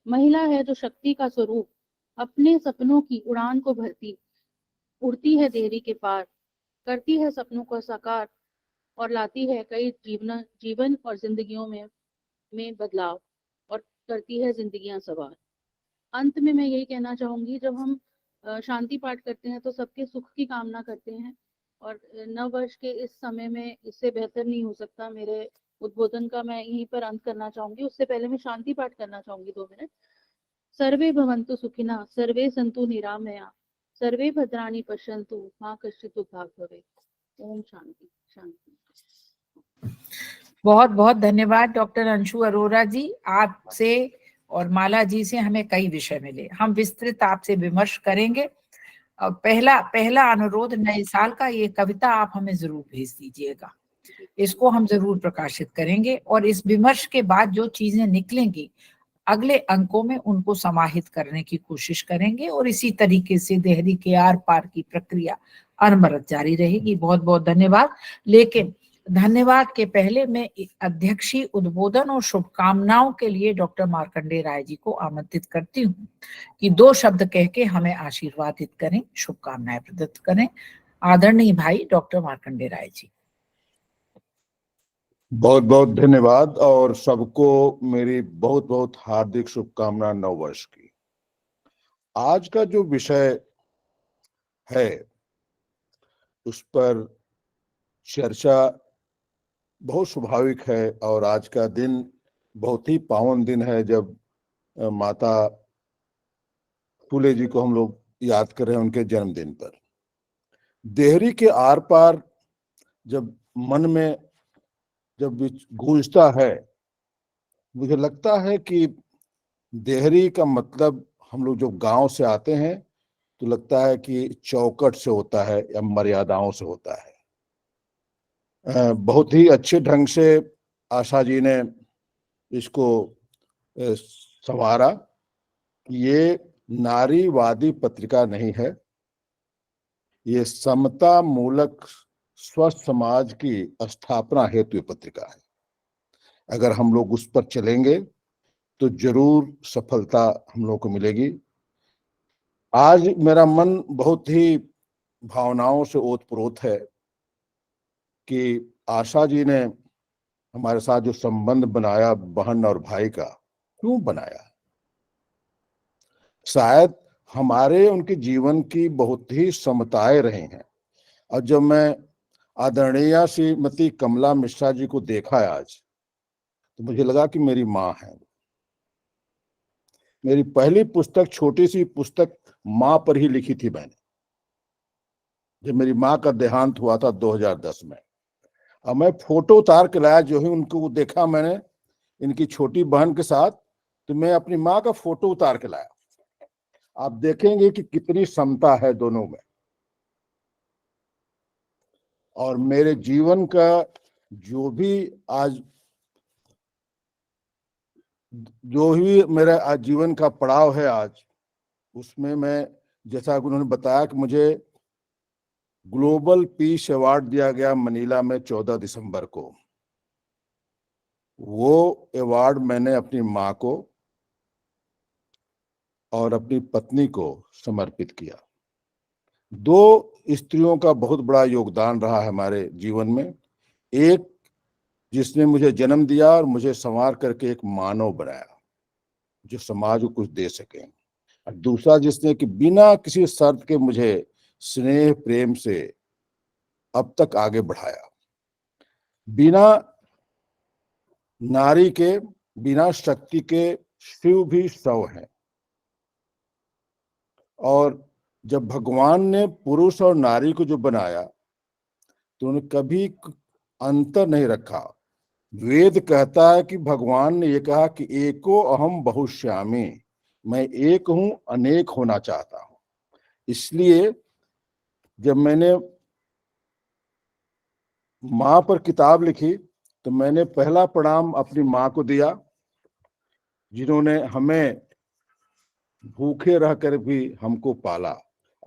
महिला है जो शक्ति का स्वरूप, अपने सपनों की उड़ान को भरती, उड़ती है देहरी के पार, करती है सपनों को साकार, और लाती है कई जीवन और जिंदगियों में बदलाव, और करती है जिंदगियां सवार। अंत में मैं यही कहना चाहूंगी, जब हम शांति पाठ करते हैं तो सबके सुख की कामना करते हैं, और नव वर्ष के इस समय में इससे बेहतर नहीं हो सकता। मेरे उद्बोधन का मैं यहीं पर अंत करना चाहूंगी। उससे पहले मैं शांति पाठ करना चाहूंगी 2 मिनट। सर्वे भवन्तु सुखिनः, सर्वे सन्तु निरामया, सर्वे भद्राणि पश्यन्तु मा कश्चित् दुःखभाग् भवेत्। ओम शांति शांति। बहुत बहुत धन्यवाद डॉक्टर अंशु अरोरा जी। आपसे और माला जी से हमें कई विषय मिले, हम विस्तृत आपसे विमर्श करेंगे। पहला पहला अनुरोध नए साल का, ये कविता आप हमें जरूर भेज दीजिएगा, इसको हम जरूर प्रकाशित करेंगे और इस विमर्श के बाद जो चीजें निकलेंगी अगले अंकों में उनको समाहित करने की कोशिश करेंगे और इसी तरीके से देहरी के आर पार की प्रक्रिया अनवरत जारी रहेगी। बहुत बहुत धन्यवाद। लेकिन धन्यवाद के पहले मैं अध्यक्षीय उद्बोधन और शुभकामनाओं के लिए डॉक्टर मार्कंडेय राय जी को आमंत्रित करती हूँ कि 2 शब्द कह के हमें आशीर्वादित करें, शुभकामनाएं प्रदत्त करें। आदरणीय भाई डॉक्टर मार्कंडेय राय जी। बहुत बहुत धन्यवाद और सबको मेरी बहुत बहुत हार्दिक शुभकामना नववर्ष की। आज का जो विषय है उस पर चर्चा बहुत स्वाभाविक है और आज का दिन बहुत ही पावन दिन है जब माता फूले जी को हम लोग याद कर रहे हैं उनके जन्मदिन पर। देहरी के आर पार जब मन में जब गूंजता है, मुझे लगता है कि देहरी का मतलब हम लोग जो गांव से आते हैं तो लगता है कि चौकट से होता है या मर्यादाओं से होता है। बहुत ही अच्छे ढंग से आशा जी ने इसको संवारा। ये नारीवादी पत्रिका नहीं है, ये समता मूलक स्वस्थ समाज की स्थापना हेतु पत्रिका है। अगर हम लोग उस पर चलेंगे तो जरूर सफलता हम लोग को मिलेगी। आज मेरा मन बहुत ही भावनाओं से ओतप्रोत है कि आशा जी ने हमारे साथ जो संबंध बनाया बहन और भाई का, क्यों बनाया? शायद हमारे उनके जीवन की बहुत ही समताएं रही हैं। और जब मैं आदरणीय श्रीमती कमला मिश्रा जी को देखा आज तो मुझे लगा कि मेरी माँ है। मेरी पहली पुस्तक, छोटी सी पुस्तक, माँ पर ही लिखी थी मैंने, जब मेरी माँ का देहांत हुआ था 2010 में। अब मैं फोटो उतार के लाया, जो ही उनको देखा मैंने इनकी छोटी बहन के साथ, तो मैं अपनी माँ का फोटो उतार के लाया। आप देखेंगे कि कितनी समता है दोनों में। और मेरे जीवन का जो भी मेरा आज जीवन का पड़ाव है आज, उसमें मैं, जैसा कि उन्होंने बताया कि मुझे ग्लोबल पीस अवार्ड दिया गया मनीला में 14 दिसंबर को। वो अवार्ड मैंने अपनी माँ को और अपनी पत्नी को समर्पित किया। 2 स्त्रियों का बहुत बड़ा योगदान रहा है हमारे जीवन में। एक जिसने मुझे जन्म दिया और मुझे संवार करके एक मानव बनाया जो समाज को कुछ दे सके, और दूसरा जिसने कि बिना किसी शर्त के मुझे स्नेह प्रेम से अब तक आगे बढ़ाया। बिना नारी के, बिना शक्ति के शिव भी शव है। और जब भगवान ने पुरुष और नारी को जो बनाया तो उन्होंने कभी अंतर नहीं रखा। वेद कहता है कि भगवान ने ये कहा कि एको अहम बहुश्यामी, मैं एक हूं, अनेक होना चाहता हूं। इसलिए जब मैंने माँ पर किताब लिखी तो मैंने पहला प्रणाम अपनी माँ को दिया, जिन्होंने हमें भूखे रहकर भी हमको पाला।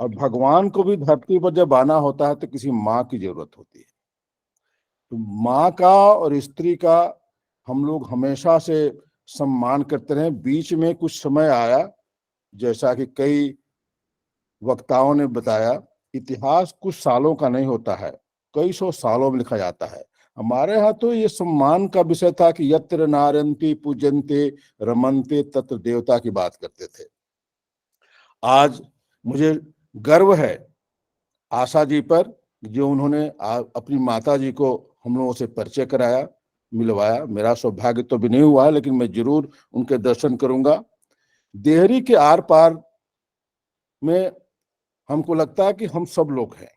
और भगवान को भी धरती पर जब आना होता है तो किसी माँ की जरूरत होती है। तो माँ का और स्त्री का हम लोग हमेशा से सम्मान करते रहे। बीच में कुछ समय आया, जैसा कि कई वक्ताओं ने बताया, इतिहास कुछ सालों का नहीं होता है, कई 100 सालों में लिखा जाता है। हमारे यहाँ तो ये सम्मान का विषय था कि यत्र नारयन्ति पूजन्ते रमन्ते तत्र देवता की बात करते थे। आज मुझे गर्व है आशा जी पर, जो उन्होंने अपनी माता जी को हम लोगों से परिचय कराया, मिलवाया। मेरा सौभाग्य तो भी नहीं हुआ है, लेकिन मैं जरूर उनके दर्शन करूंगा। देहरी के आर पार में हमको लगता है कि हम सब लोग हैं,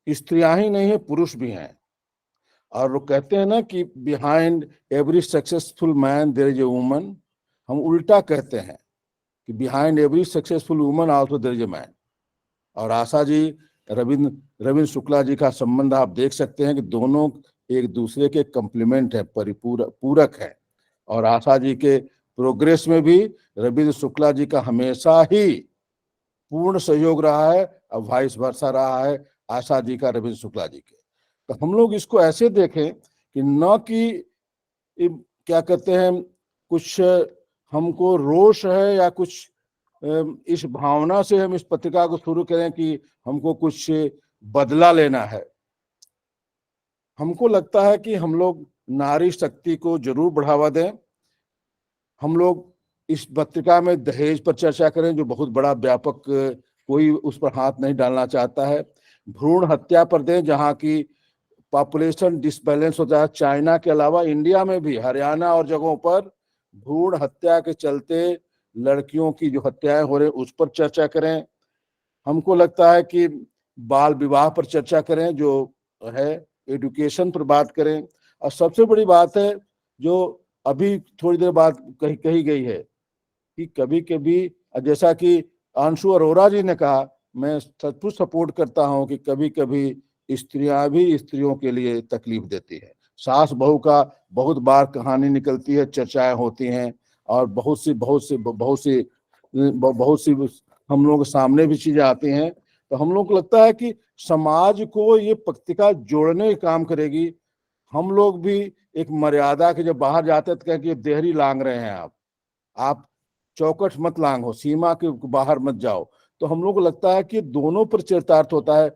स्त्रियां ही नहीं है, पुरुष भी हैं। और वो कहते हैं ना कि behind every successful man there is a woman. हम उल्टा कहते हैं कि behind every successful woman also there is a man. और आशा जी, रविंद्र शुक्ला जी का संबंध आप देख सकते हैं कि दोनों एक दूसरे के कंप्लीमेंट है, पूरक है। और आशा जी के प्रोग्रेस में भी रविंद्र शुक्ला जी का हमेशा ही पूर्ण सहयोग रहा है और वाइस वर्सा रहा है आशा जी का रविंद्र शुक्ला जी के। तो हम लोग इसको ऐसे देखें कि न कि क्या कहते हैं, कुछ हमको रोष है या कुछ इस भावना से हम इस पत्रिका को शुरू करें कि हमको कुछ बदला लेना है। हमको लगता है कि हम लोग नारी शक्ति को जरूर बढ़ावा दें। हम लोग इस पत्रिका में दहेज पर चर्चा करें, जो बहुत बड़ा व्यापक, कोई उस पर हाथ नहीं डालना चाहता है। भ्रूण हत्या पर दें, जहाँ की पॉपुलेशन डिसबैलेंस होता है। चाइना के अलावा इंडिया में भी हरियाणा और जगहों पर भ्रूण हत्या के चलते लड़कियों की जो हत्याएं हो रही उस पर चर्चा करें। हमको लगता है कि बाल विवाह पर चर्चा करें, जो है एजुकेशन पर बात करें। और सबसे बड़ी बात है जो अभी थोड़ी देर बाद कही गई है कि कभी कभी, जैसा कि अंशु अरोरा जी ने कहा, मैं सचमुच सपोर्ट करता हूं कि कभी कभी स्त्रियां भी स्त्रियों के लिए तकलीफ देती है। सास बहू का बहुत बार कहानी निकलती है, चर्चाएं होती हैं और बहुत सी हम लोगों के सामने भी चीजें आती हैं। तो हम लोग को लगता है कि समाज को ये पत्रिका जोड़ने का काम करेगी। हम लोग भी एक मर्यादा के जब बाहर जाते हैं तो कहें कि देहरी लांग रहे हैं आप चौकट मत लांघो, सीमा के बाहर मत जाओ। तो हम लोग को लगता है कि दोनों पर चरितार्थ होता है,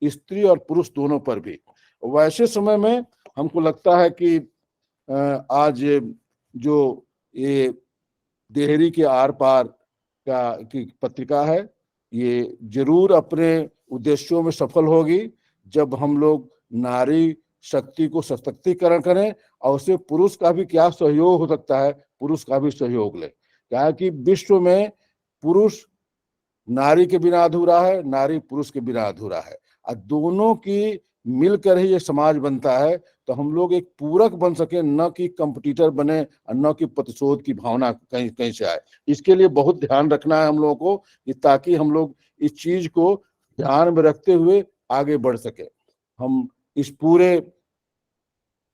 स्त्री और पुरुष दोनों पर भी। वैसे समय में हमको लगता है कि आज जो ये देहरी के आर पार की पत्रिका है, ये जरूर अपने उद्देश्यों में सफल होगी जब हम लोग नारी शक्ति को सशक्तिकरण करें और उससे पुरुष का भी क्या सहयोग हो सकता है, पुरुष का भी सहयोग ले। क्या है कि विश्व में पुरुष नारी के बिना अधूरा है, नारी पुरुष के बिना अधूरा है। और दोनों की मिलकर ही ये समाज बनता है। तो हम लोग एक पूरक बन सके, न कि कंपटीटर बने और न कि प्रतिशोध की भावना कहीं कहीं से आए। इसके लिए बहुत ध्यान रखना है हम लोगों को कि ताकि हम लोग इस चीज को ध्यान में रखते हुए आगे बढ़ सके। हम इस पूरे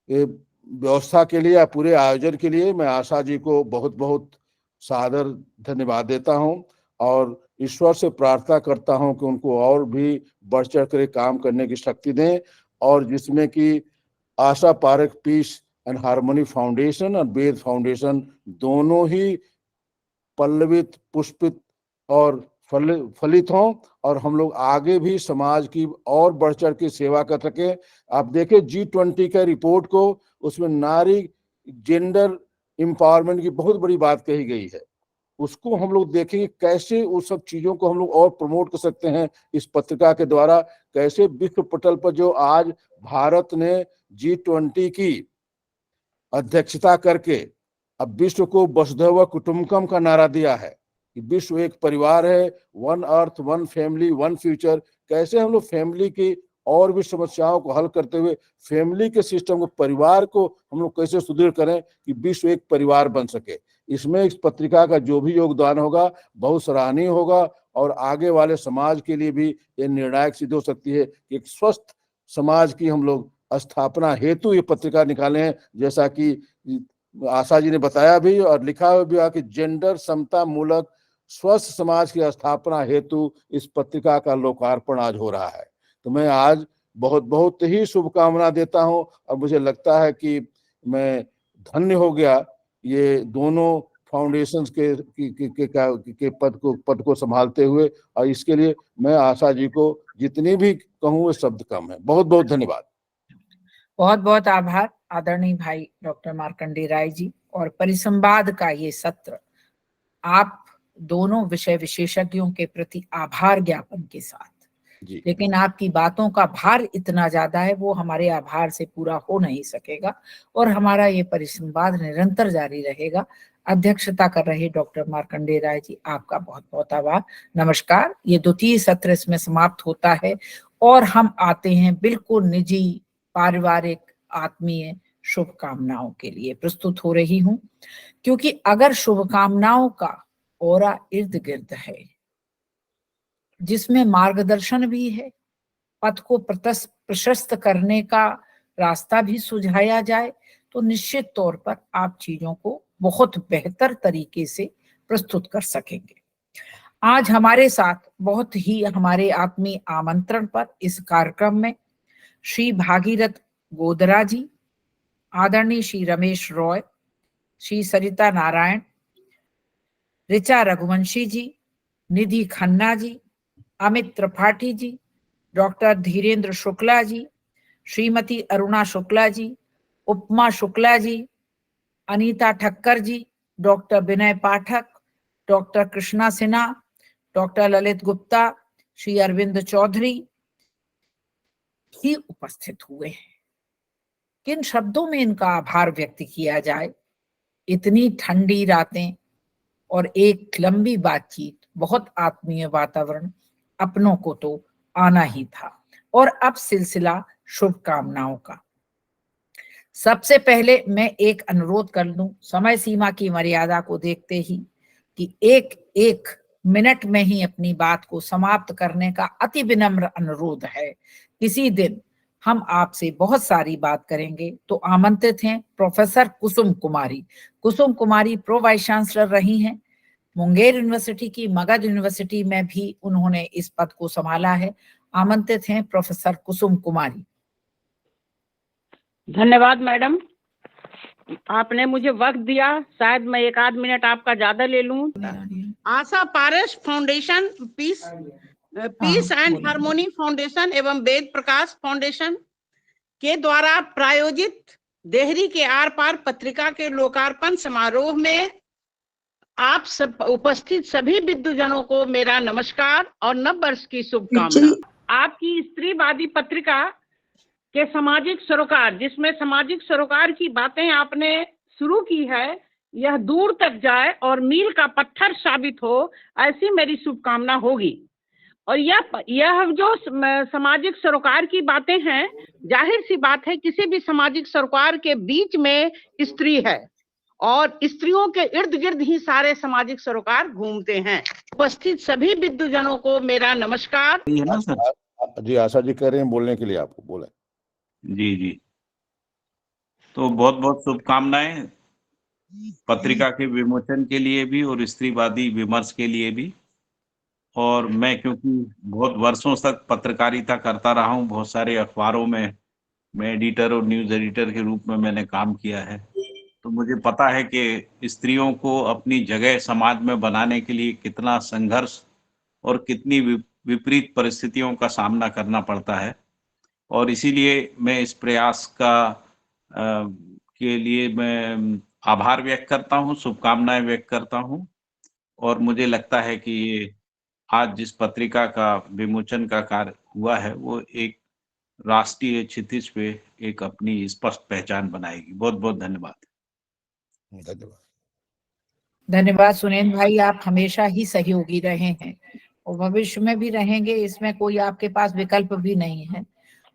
व्यवस्था के लिए या पूरे आयोजन के लिए मैं आशा जी को बहुत बहुत सादर धन्यवाद देता हूं और ईश्वर से प्रार्थना करता हूं कि उनको और भी बढ़ चढ़ कर काम करने की शक्ति दें, और जिसमें कि Asha Parekh peace and harmony foundation और वेद फाउंडेशन दोनों ही पल्लवित, पुष्पित और फलित हों और हम लोग आगे भी समाज की और बढ़ चढ़ के सेवा कर सके। आप देखें G20 का रिपोर्ट को, उसमें नारी जेंडर एम्पावरमेंट की बहुत बड़ी बात कही गई है। उसको हम लोग देखेंगे कैसे उस सब चीजों को हम लोग और प्रमोट कर सकते हैं इस पत्रिका के द्वारा। कैसे विश्व पटल पर जो आज भारत ने G20 की अध्यक्षता करके अब विश्व को वसुधैव कुटुंबकम का नारा दिया है कि विश्व एक परिवार है, one earth, one family, one future. कैसे हम लोग फैमिली की और भी समस्याओं को हल करते हुए फैमिली के सिस्टम को, परिवार को हम लोग कैसे सुदृढ़ करें कि विश्व एक परिवार बन सके। इसमें इस पत्रिका का जो भी योगदान होगा बहुत सराहनीय होगा और आगे वाले समाज के लिए भी ये निर्णायक सिद्ध हो सकती है कि एक स्वस्थ समाज की हम लोग स्थापना हेतु ये पत्रिका निकाले हैं। जैसा कि आशा जी ने बताया भी और लिखा हुआ भी कि जेंडर समता मूलक स्वस्थ समाज की स्थापना हेतु इस पत्रिका का लोकार्पण आज हो रहा है। तो मैं आज बहुत बहुत ही शुभकामना देता हूं और मुझे लगता है कि मैं धन्य हो गया ये दोनों फाउंडेशंस के पद को संभालते हुए। और इसके लिए मैं आशा जी को जितनी भी कहूँ वो शब्द कम है। बहुत बहुत धन्यवाद। बहुत बहुत आभार आदरणीय भाई डॉक्टर मार्कंडेय राय जी। और परिसंवाद का ये सत्र आप दोनों विषय विशेषज्ञों के प्रति आभार ज्ञापन के साथ, लेकिन आपकी बातों का भार इतना ज्यादा है वो हमारे आभार से पूरा हो नहीं सकेगा और हमारा ये परिसंवाद निरंतर जारी रहेगा। अध्यक्षता कर रहे डॉक्टर मार्कंडेय राय जी, आपका बहुत बहुत आभार। नमस्कार। ये द्वितीय सत्र इसमें समाप्त होता है और हम आते हैं बिल्कुल निजी, पारिवारिक, आत्मीय शुभकामनाओं के लिए प्रस्तुत हो रही हूं, क्योंकि अगर शुभकामनाओं का ओरा इर्द गिर्द है, जिसमें मार्गदर्शन भी है, पथ को प्रशस्त करने का रास्ता भी सुझाया जाए, तो निश्चित तौर पर आप चीजों को बहुत बेहतर तरीके से प्रस्तुत कर सकेंगे। आज हमारे साथ बहुत ही हमारे आत्मीय आमंत्रण पर इस कार्यक्रम में श्री भागीरथ गोदरा जी, आदरणीय श्री रमेश रॉय, श्री सरिता नारायण, ऋचा रघुवंशी जी, निधि खन्ना जी, अमित त्रिपाठी जी, डॉक्टर धीरेन्द्र शुक्ला जी, श्रीमती अरुणा शुक्ला जी, उपमा शुक्ला जी, अनीता ठक्कर जी, डॉक्टर विनय पाठक, डॉक्टर कृष्णा सिन्हा, डॉक्टर ललित गुप्ता, श्री अरविंद चौधरी ही उपस्थित हुए हैं। किन शब्दों में इनका आभार व्यक्त किया जाए। इतनी ठंडी रातें और एक लंबी बातचीत, बहुत आत्मीय वातावरण, अपनों को तो आना ही था। और अब सिलसिला शुभकामनाओं का। सबसे पहले मैं एक अनुरोध कर लूं, समय सीमा की मर्यादा को देखते ही, कि एक एक मिनट में ही अपनी बात को समाप्त करने का अति विनम्र अनुरोध है। किसी दिन हम आपसे बहुत सारी बात करेंगे। तो आमंत्रित हैं प्रोफेसर कुसुम कुमारी। कुसुम कुमारी प्रो वाइस चांसलर रही हैं मुंगेर यूनिवर्सिटी की, मगध यूनिवर्सिटी में भी उन्होंने इस पद को संभाला है। आमंत्रित हैं प्रोफेसर कुसुम कुमारी। धन्यवाद मैडम, आपने मुझे वक्त दिया। शायद मैं एक आध मिनट आपका ज्यादा ले लूं। Asha Paras foundation, peace and harmony foundation एवं वेद प्रकाश फाउंडेशन के द्वारा प्रायोजित देहरी के आर पार पत्रिका के लोकार्पण समारोह में आप सब उपस्थित सभी विद्वजनों को मेरा नमस्कार और नव वर्ष की शुभकामना। आपकी स्त्रीवादी पत्रिका के सामाजिक सरोकार, जिसमें सामाजिक सरोकार की बातें आपने शुरू की है, यह दूर तक जाए और मील का पत्थर साबित हो, ऐसी मेरी शुभकामना होगी। और यह जो सामाजिक सरोकार की बातें हैं, जाहिर सी बात है किसी भी सामाजिक सरोकार के बीच में स्त्री है और स्त्रियों के इर्द गिर्द ही सारे सामाजिक सरोकार घूमते हैं। उपस्थित सभी विद्वजनों को मेरा नमस्कार। जी आशा जी कह रहे हैं बोलने के लिए, आपको बोले। जी जी, तो बहुत बहुत शुभकामनाएं पत्रिका के विमोचन के लिए भी और स्त्रीवादी विमर्श के लिए भी। और मैं क्योंकि बहुत वर्षों तक पत्रकारिता करता रहा हूं, बहुत सारे अखबारों में मैं एडिटर और न्यूज एडिटर के रूप में मैंने काम किया है, तो मुझे पता है कि स्त्रियों को अपनी जगह समाज में बनाने के लिए कितना संघर्ष और कितनी विपरीत परिस्थितियों का सामना करना पड़ता है। और इसीलिए मैं इस प्रयास के लिए मैं आभार व्यक्त करता हूं, शुभकामनाएं व्यक्त करता हूं। और मुझे लगता है कि ये आज जिस पत्रिका का विमोचन का कार्य हुआ है, वो एक राष्ट्रीय क्षितिज पे एक अपनी स्पष्ट पहचान बनाएगी। बहुत बहुत धन्यवाद। धन्यवाद। धन्यवाद सुनेंद्र भाई, आप हमेशा ही सहयोगी रहे हैं और भविष्य में भी रहेंगे, इसमें कोई आपके पास विकल्प भी नहीं है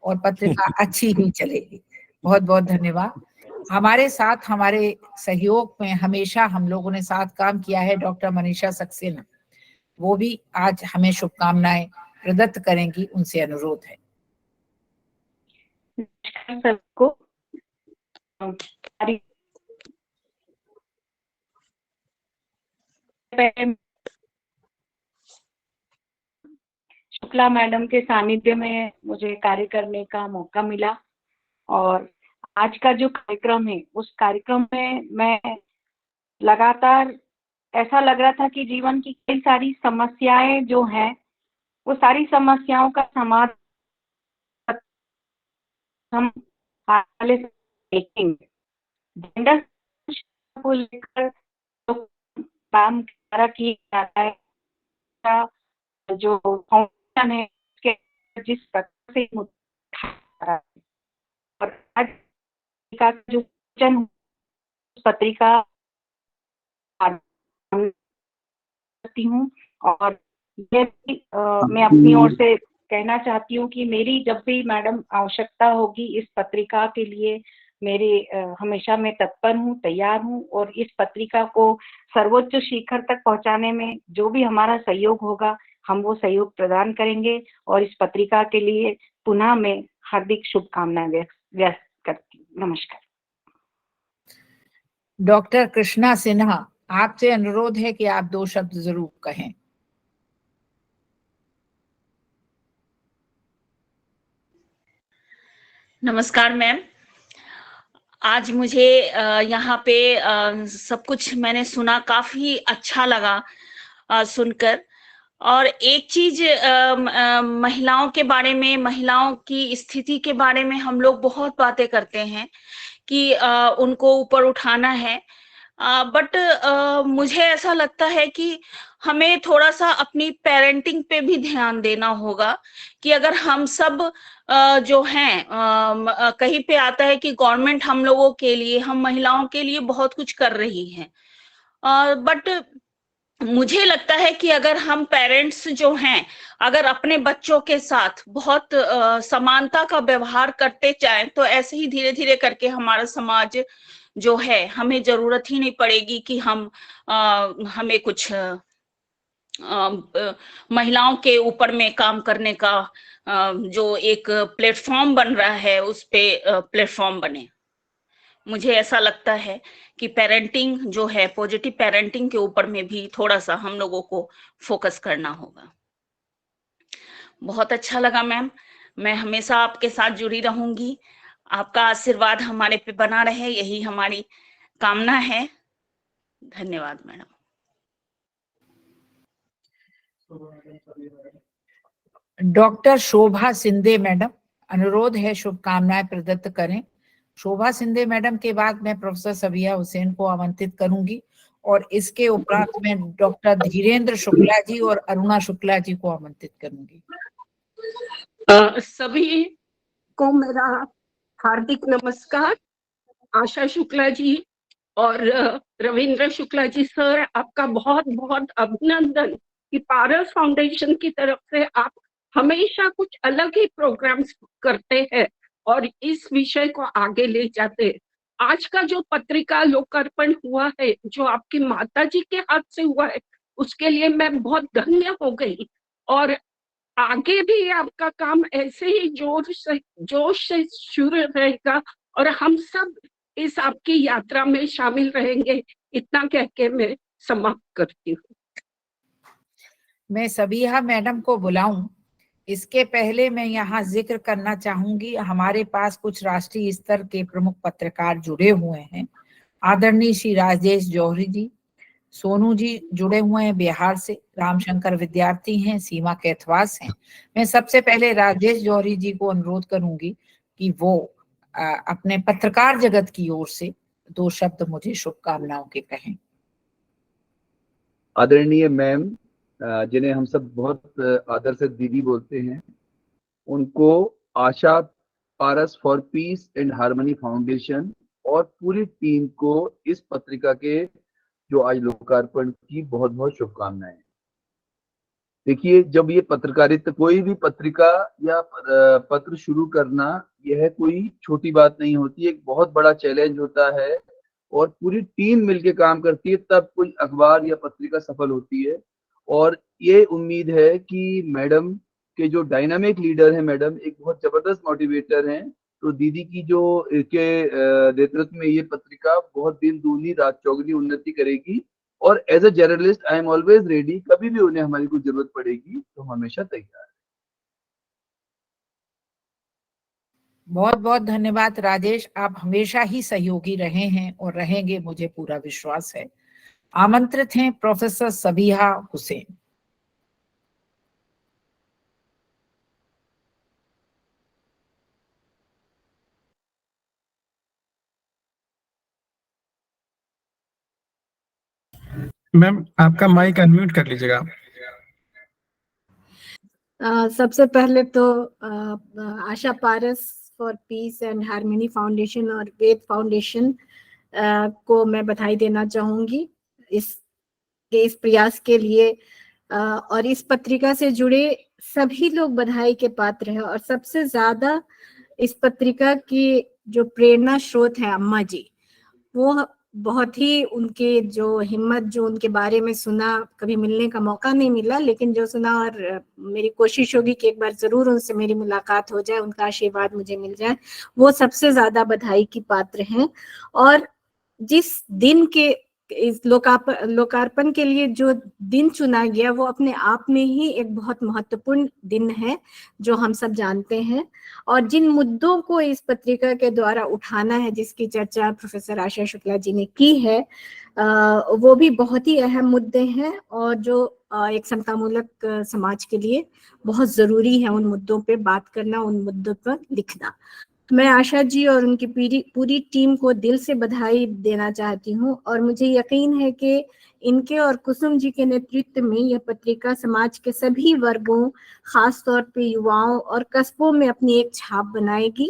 और पत्रिका अच्छी ही चलेगी। बहुत बहुत धन्यवाद। हमारे साथ हमारे सहयोग में हमेशा हम लोगों ने साथ काम किया है डॉक्टर मनीषा सक्सेना, वो भी आज हमें शुभकामनाएं प्रदत्त करेंगी, उनसे अनुरोध है। सबको शुक्ला मैडम के सानिध्य में मुझे कार्य करने का मौका मिला और आज का जो कार्यक्रम है, उस कार्यक्रम में मैं लगातार ऐसा लग रहा था कि जीवन की कई सारी समस्याएं जो हैं, वो सारी समस्याओं का समाधान हम हाल से देखेंगे। जेंडर को लेकर जो काम किया जाता है, जो फाउंडेशन है, उसके जिस प्रकार से और आज का जो पत्रिका करती हूँ और ये भी मैं अपनी ओर से कहना चाहती हूँ कि मेरी जब भी मैडम आवश्यकता होगी इस पत्रिका के लिए, हमेशा मैं तत्पर हूँ, तैयार हूँ, और इस पत्रिका को सर्वोच्च शिखर तक पहुंचाने में जो भी हमारा सहयोग होगा हम वो सहयोग प्रदान करेंगे। और इस पत्रिका के लिए पुनः मैं हार्दिक शुभकामनाएं व्यक्त करती हूँ। नमस्कार। डॉक्टर कृष्णा सिन्हा, आपसे अनुरोध है कि आप 2 शब्द जरूर कहें। नमस्कार मैम। आज मुझे यहाँ पे सब कुछ मैंने सुना, काफी अच्छा लगा सुनकर। और एक चीज महिलाओं के बारे में, महिलाओं की स्थिति के बारे में हम लोग बहुत बातें करते हैं कि उनको ऊपर उठाना है, बट मुझे ऐसा लगता है कि हमें थोड़ा सा अपनी पेरेंटिंग पे भी ध्यान देना होगा कि अगर हम सब जो हैं, कहीं पे आता है कि गवर्नमेंट हम लोगों के लिए, हम महिलाओं के लिए बहुत कुछ कर रही है, बट मुझे लगता है कि अगर हम पेरेंट्स जो हैं, अगर अपने बच्चों के साथ बहुत समानता का व्यवहार करते जाएं, तो ऐसे ही धीरे धीरे करके हमारा समाज जो है, हमें जरूरत ही नहीं पड़ेगी कि हमें कुछ महिलाओं के ऊपर में काम करने का जो एक प्लेटफॉर्म बन रहा है, उस पे प्लेटफॉर्म बने। मुझे ऐसा लगता है कि पेरेंटिंग जो है, पॉजिटिव पेरेंटिंग के ऊपर में भी थोड़ा सा हम लोगों को फोकस करना होगा। बहुत अच्छा लगा मैम, मैं हमेशा आपके साथ जुड़ी रहूंगी। आपका आशीर्वाद हमारे पे बना रहे, यही हमारी कामना है। धन्यवाद मैडम। डॉक्टर शोभा सिंधे मैडम, अनुरोध है शुभकामनाएं प्रदत्त करें। शोभा सिंधे मैडम के बाद मैं प्रोफेसर सबिया हुसैन को आमंत्रित करूंगी और इसके उपरांत में डॉक्टर धीरेन्द्र शुक्ला जी और अरुणा शुक्ला जी को आमंत्रित करूंगी। सभी को मेरा हार्दिक नमस्कार। आशा शुक्ला जी और रविंद्र शुक्ला जी सर, आपका बहुत बहुत अभिनंदन कि पारस फाउंडेशन की तरफ से आप हमेशा कुछ अलग ही प्रोग्राम्स करते हैं और इस विषय को आगे ले जाते हैं। आज का जो पत्रिका लोकार्पण हुआ है, जो आपकी माता जी के हाथ से हुआ है, उसके लिए मैं बहुत धन्य हो गई। और आगे भी आपका काम ऐसे ही जोश से शुरू रहेगा और हम सब इस आपकी यात्रा में शामिल रहेंगे। इतना कह के मैं समाप्त करती हूँ। मैं सबिहा मैडम को बुलाऊं, इसके पहले मैं यहाँ जिक्र करना चाहूंगी, हमारे पास कुछ राष्ट्रीय स्तर के प्रमुख पत्रकार जुड़े हुए हैं। आदरणीय श्री राजेश जौहरी जी, सोनू जी जुड़े हुए हैं बिहार से, रामशंकर विद्यार्थी हैं, सीमा कैथवास हैं। मैं सबसे पहले राजेश जौहरी जी को अनुरोध करूंगी कि वो अपने पत्रकार जगत की ओर से 2 शब्द मुझे शुभकामनाओं के कहें। आदरणीय मैम, जिन्हें हम सब बहुत आदर से दीदी बोलते हैं, उनको Asha Paras for peace and harmony foundation और पूरी टीम को इस पत्रिका के जो आज लोकार्पण की बहुत बहुत शुभकामनाएं। देखिए, जब ये पत्रकारिता, कोई भी पत्रिका या पत्र शुरू करना, यह कोई छोटी बात नहीं होती, एक बहुत बड़ा चैलेंज होता है और पूरी टीम मिलके काम करती है, तब कोई अखबार या पत्रिका सफल होती है। और ये उम्मीद है कि मैडम के जो डायनामिक लीडर हैं, मैडम एक बहुत जबरदस्त मोटिवेटर हैं, तो दीदी की जो के नेतृत्व में ये पत्रिका बहुत दिन दूनी रात चौगुनी उन्नति करेगी। और as a journalist I am always ready, कभी भी उन्हें हमारी कोई जरूरत पड़ेगी तो हम हमेशा तैयार। बहुत बहुत धन्यवाद राजेश, आप हमेशा ही सहयोगी रहे हैं और रहेंगे, मुझे पूरा विश्वास है। आमंत्रित हैं प्रोफेसर सबिहा हुसैन। मैम, आपका माइक अनम्यूट कर लीजिएगा। सबसे पहले तो Asha Paras for peace and harmony foundation और वेद फाउंडेशन को मैं बधाई देना चाहूंगी इस प्रयास के लिए। और इस पत्रिका से जुड़े सभी लोग बधाई के पात्र हैं और सबसे ज्यादा इस पत्रिका की जो प्रेरणा स्रोत है अम्मा जी, वो बहुत ही उनके जो हिम्मत, जो उनके बारे में सुना, कभी मिलने का मौका नहीं मिला, लेकिन जो सुना, और मेरी कोशिश होगी कि एक बार जरूर उनसे मेरी मुलाकात हो जाए, उनका आशीर्वाद मुझे मिल जाए, वो सबसे ज्यादा बधाई की पात्र हैं। और जिस दिन के इस लोकार्पण के लिए जो दिन चुना गया, वो अपने आप में ही एक बहुत महत्वपूर्ण दिन है, जो हम सब जानते हैं। और जिन मुद्दों को इस पत्रिका के द्वारा उठाना है, जिसकी चर्चा प्रोफेसर आशा शुक्ला जी ने की है, वो भी बहुत ही अहम मुद्दे हैं और जो एक समतामूलक समाज के लिए बहुत जरूरी है उन मुद्दों पे बात करना, उन मुद्दों पर लिखना। मैं आशा जी और उनकी पूरी टीम को दिल से बधाई देना चाहती हूँ और मुझे यकीन है कि इनके और कुसुम जी के नेतृत्व में यह पत्रिका समाज के सभी वर्गों, खास तौर पे युवाओं और कस्बों में अपनी एक छाप बनाएगी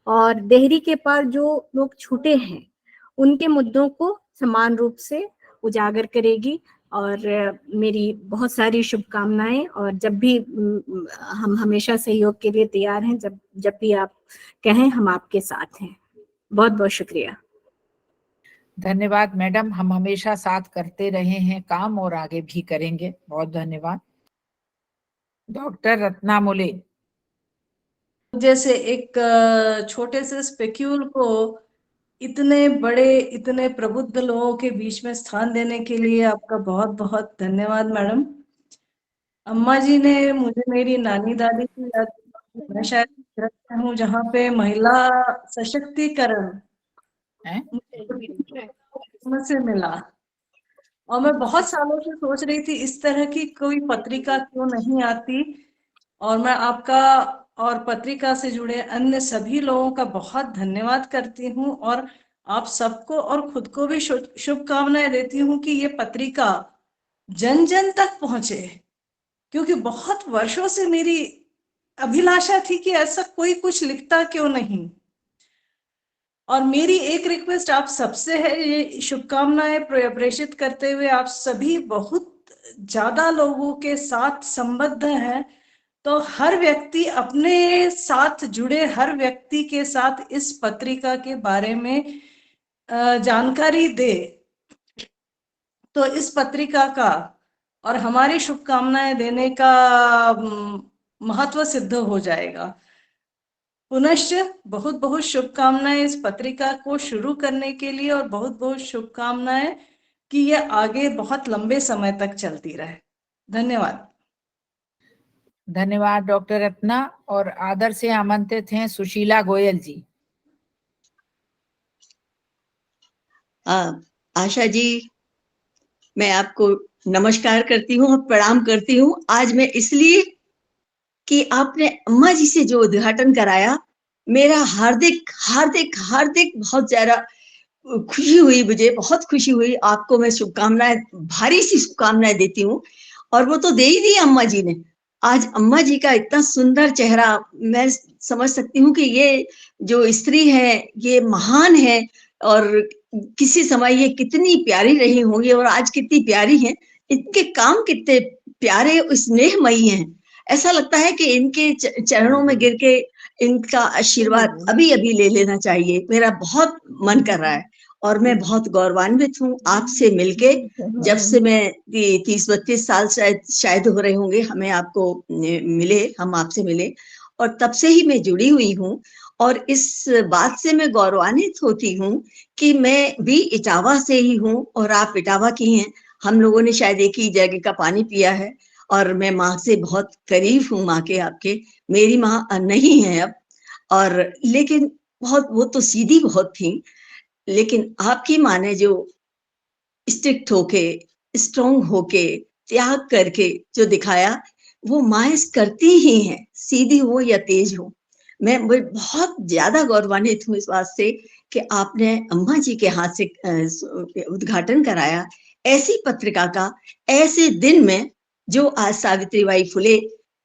और देहरी के पार जो लोग छूटे हैं उनके मुद्दों को समान रूप से उजागर करेगी। और मेरी बहुत सारी शुभकामनाएं, और जब भी हम हमेशा सहयोग के लिए तैयार हैं, जब भी आप कहें हम आपके साथ हैं। बहुत बहुत शुक्रिया। धन्यवाद मैडम, हम हमेशा साथ करते रहे हैं काम और आगे भी करेंगे। बहुत धन्यवाद। डॉक्टर रत्ना मोले। जैसे एक छोटे से स्पेक्यूल को इतने बड़े, इतने प्रबुद्ध लोगों के बीच में स्थान देने के लिए आपका बहुत बहुत धन्यवाद मैडम। अम्मा जी ने मुझे मेरी नानी दादी की याद, मैं शायद हूँ जहाँ पे महिला सशक्तिकरण से मिला, और मैं बहुत सालों से सोच रही थी इस तरह की कोई पत्रिका क्यों नहीं आती। और मैं आपका और पत्रिका से जुड़े अन्य सभी लोगों का बहुत धन्यवाद करती हूँ और आप सबको और खुद को भी शुभकामनाएं देती हूँ कि ये पत्रिका जन जन तक पहुंचे, क्योंकि बहुत वर्षों से मेरी अभिलाषा थी कि ऐसा कोई कुछ लिखता क्यों नहीं। और मेरी एक रिक्वेस्ट आप सबसे है, ये शुभकामनाएं प्रेषित करते हुए, आप सभी बहुत ज्यादा लोगों के साथ संबद्ध हैं, तो हर व्यक्ति अपने साथ जुड़े हर व्यक्ति के साथ इस पत्रिका के बारे में जानकारी दे, तो इस पत्रिका का और हमारी शुभकामनाएं देने का महत्व सिद्ध हो जाएगा। पुनश्च बहुत बहुत शुभकामनाएं इस पत्रिका को शुरू करने के लिए और बहुत बहुत शुभकामनाएं कि यह आगे बहुत लंबे समय तक चलती रहे। धन्यवाद। धन्यवाद डॉक्टर रत्ना। और आदर से आमंत्रित हैं सुशीला गोयल जी। आशा जी, मैं आपको नमस्कार करती हूँ और प्रणाम करती हूँ। आज मैं इसलिए कि आपने अम्मा जी से जो उद्घाटन कराया, मेरा हार्दिक हार्दिक हार्दिक बहुत ज्यादा खुशी हुई, मुझे बहुत खुशी हुई। आपको मैं शुभकामनाएं, भारी सी शुभकामनाएं देती हूँ। और वो तो दे ही दी अम्मा जी ने। आज अम्मा जी का इतना सुंदर चेहरा, मैं समझ सकती हूँ कि ये जो स्त्री है ये महान है और किसी समय ये कितनी प्यारी रही होंगी और आज कितनी प्यारी हैं। इनके काम कितने प्यारे, स्नेहमयी हैं। ऐसा लगता है कि इनके चरणों में गिर के इनका आशीर्वाद अभी अभी ले लेना चाहिए। मेरा बहुत मन कर रहा है और मैं बहुत गौरवान्वित हूँ आपसे मिलके। जब से मैं 30-32 साल शायद हो रहे होंगे हमें आपको मिले, हम आपसे मिले, और तब से ही मैं जुड़ी हुई हूँ। और इस बात से मैं गौरवान्वित होती हूँ कि मैं भी इटावा से ही हूँ और आप इटावा की हैं। हम लोगों ने शायद एक ही जगह का पानी पिया है और मैं माँ से बहुत करीब हूँ, माँ के आपके। मेरी माँ नहीं है अब, और लेकिन बहुत, वो तो सीधी बहुत थी, लेकिन आपकी माँ ने जो स्ट्रिक्ट होके, स्ट्रॉन्ग होके, त्याग करके जो दिखाया, वो माएँ करती ही हैं, सीधी हो या तेज हो। मैं बहुत ज्यादा गौरवान्वित हूँ इस बात से कि आपने अम्मा जी के हाथ से उद्घाटन कराया ऐसी पत्रिका का, ऐसे दिन में जो आज सावित्रीबाई फुले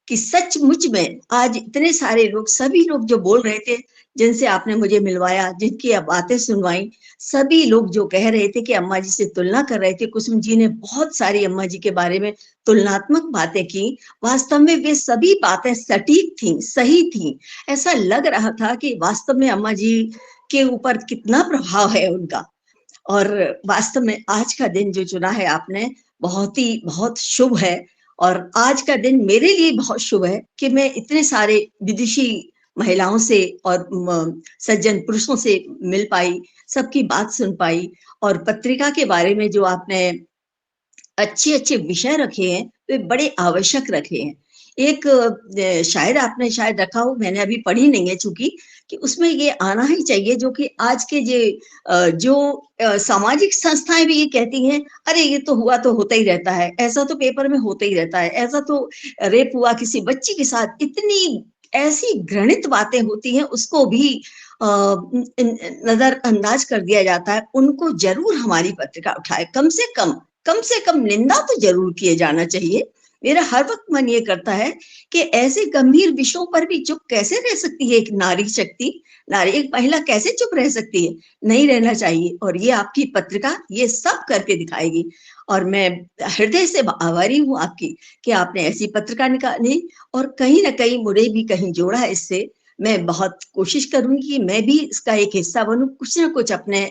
कि सचमुच में आज इतने सारे लोग, सभी लोग जो बोल रहे थे, जिनसे आपने मुझे मिलवाया, जिनकी आप बातें सुनवाई, सभी लोग जो कह रहे थे कि अम्मा जी से तुलना कर रहे थे, कुसुम जी ने बहुत सारी अम्मा जी के बारे में तुलनात्मक बातें की। वास्तव में वे सभी बातें सटीक थी, सही थी। ऐसा लग रहा था कि वास्तव में अम्मा जी के ऊपर कितना प्रभाव है उनका। और वास्तव में आज का दिन जो चुना है आपने, बहुत शुभ है। और आज का दिन मेरे लिए बहुत शुभ है कि मैं इतने सारे विदुषी महिलाओं से और सज्जन पुरुषों से मिल पाई, सबकी बात सुन पाई। और पत्रिका के बारे में जो आपने अच्छे अच्छे विषय रखे हैं, वे बड़े आवश्यक रखे हैं। एक शायद आपने शायद रखा हो, मैंने अभी पढ़ी नहीं है चूंकि, कि उसमें ये आना ही चाहिए जो कि आज के जो सामाजिक संस्थाएं भी ये कहती हैं, अरे ये तो हुआ तो होता ही रहता है, ऐसा तो पेपर में होता ही रहता है, ऐसा तो रेप हुआ किसी बच्ची के साथ। इतनी ऐसी घृणित बातें होती हैं, उसको भी नजरअंदाज कर दिया जाता है। उनको जरूर हमारी पत्रिका उठाए, कम से कम निंदा तो जरूर किए जाना चाहिए। मेरा हर वक्त मन ये करता है कि ऐसे गंभीर विषयों पर भी चुप कैसे रह सकती है एक नारी शक्ति, एक महिला कैसे चुप रह सकती है? नहीं रहना चाहिए। और ये आपकी पत्रिका ये सब करके दिखाएगी। और मैं हृदय से आभारी हूँ आपकी कि आपने ऐसी पत्रिका निकाली और कहीं ना कहीं मुझे भी कहीं जोड़ा है इससे। मैं बहुत कोशिश करूंगी कि मैं भी इसका एक हिस्सा बनूं, कुछ ना कुछ अपने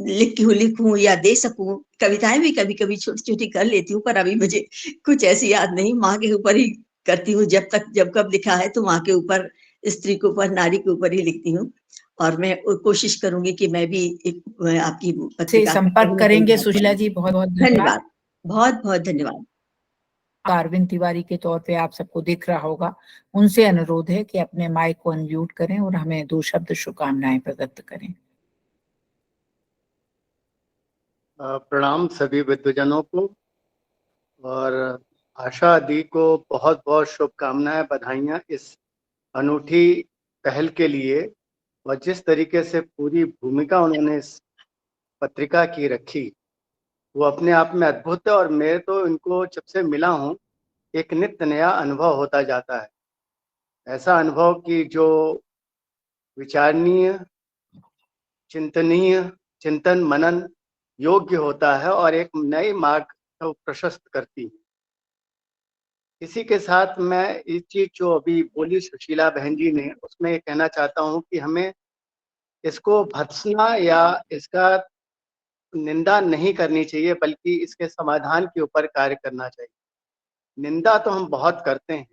लिखूं या दे सकूं। कविताएं भी कभी कभी छोटी छोटी कर लेती हूँ, पर अभी मुझे कुछ ऐसी याद नहीं। माँ के ऊपर ही करती हूँ, जब कब लिखा है तो माँ के ऊपर, स्त्री के ऊपर, नारी के ऊपर ही लिखती हूँ। और मैं कोशिश करूंगी कि मैं भी आपकी पत्रिका से संपर्क करेंगे। सुशीला जी बहुत बहुत धन्यवाद, बहुत बहुत धन्यवाद। अरविंद तिवारी के तौर पे आप सबको दिख रहा होगा, उनसे अनुरोध है कि अपने माइक को अनम्यूट करें और हमें 2 शब्द शुभकामनाएं प्रदत्त करें। प्रणाम सभी विद्वजनों को, और आशा दी को बहुत बहुत शुभकामनाएं, बधाइयां इस अनूठी पहल के लिए। और जिस तरीके से पूरी भूमिका उन्होंने इस पत्रिका की रखी, वो अपने आप में अद्भुत है। और मैं तो इनको जब से मिला हूँ, एक नित्य नया अनुभव होता जाता है। ऐसा अनुभव कि जो विचारणीय, चिंतनीय, चिंतन मनन योग्य होता है और एक नए मार्ग को प्रशस्त करती है। इसी के साथ मैं इस चीज जो अभी बोली सुशीला बहन जी ने, उसमें ये कहना चाहता हूँ कि हमें इसको भत्सना या इसका निंदा नहीं करनी चाहिए, बल्कि इसके समाधान के ऊपर कार्य करना चाहिए। निंदा तो हम बहुत करते हैं,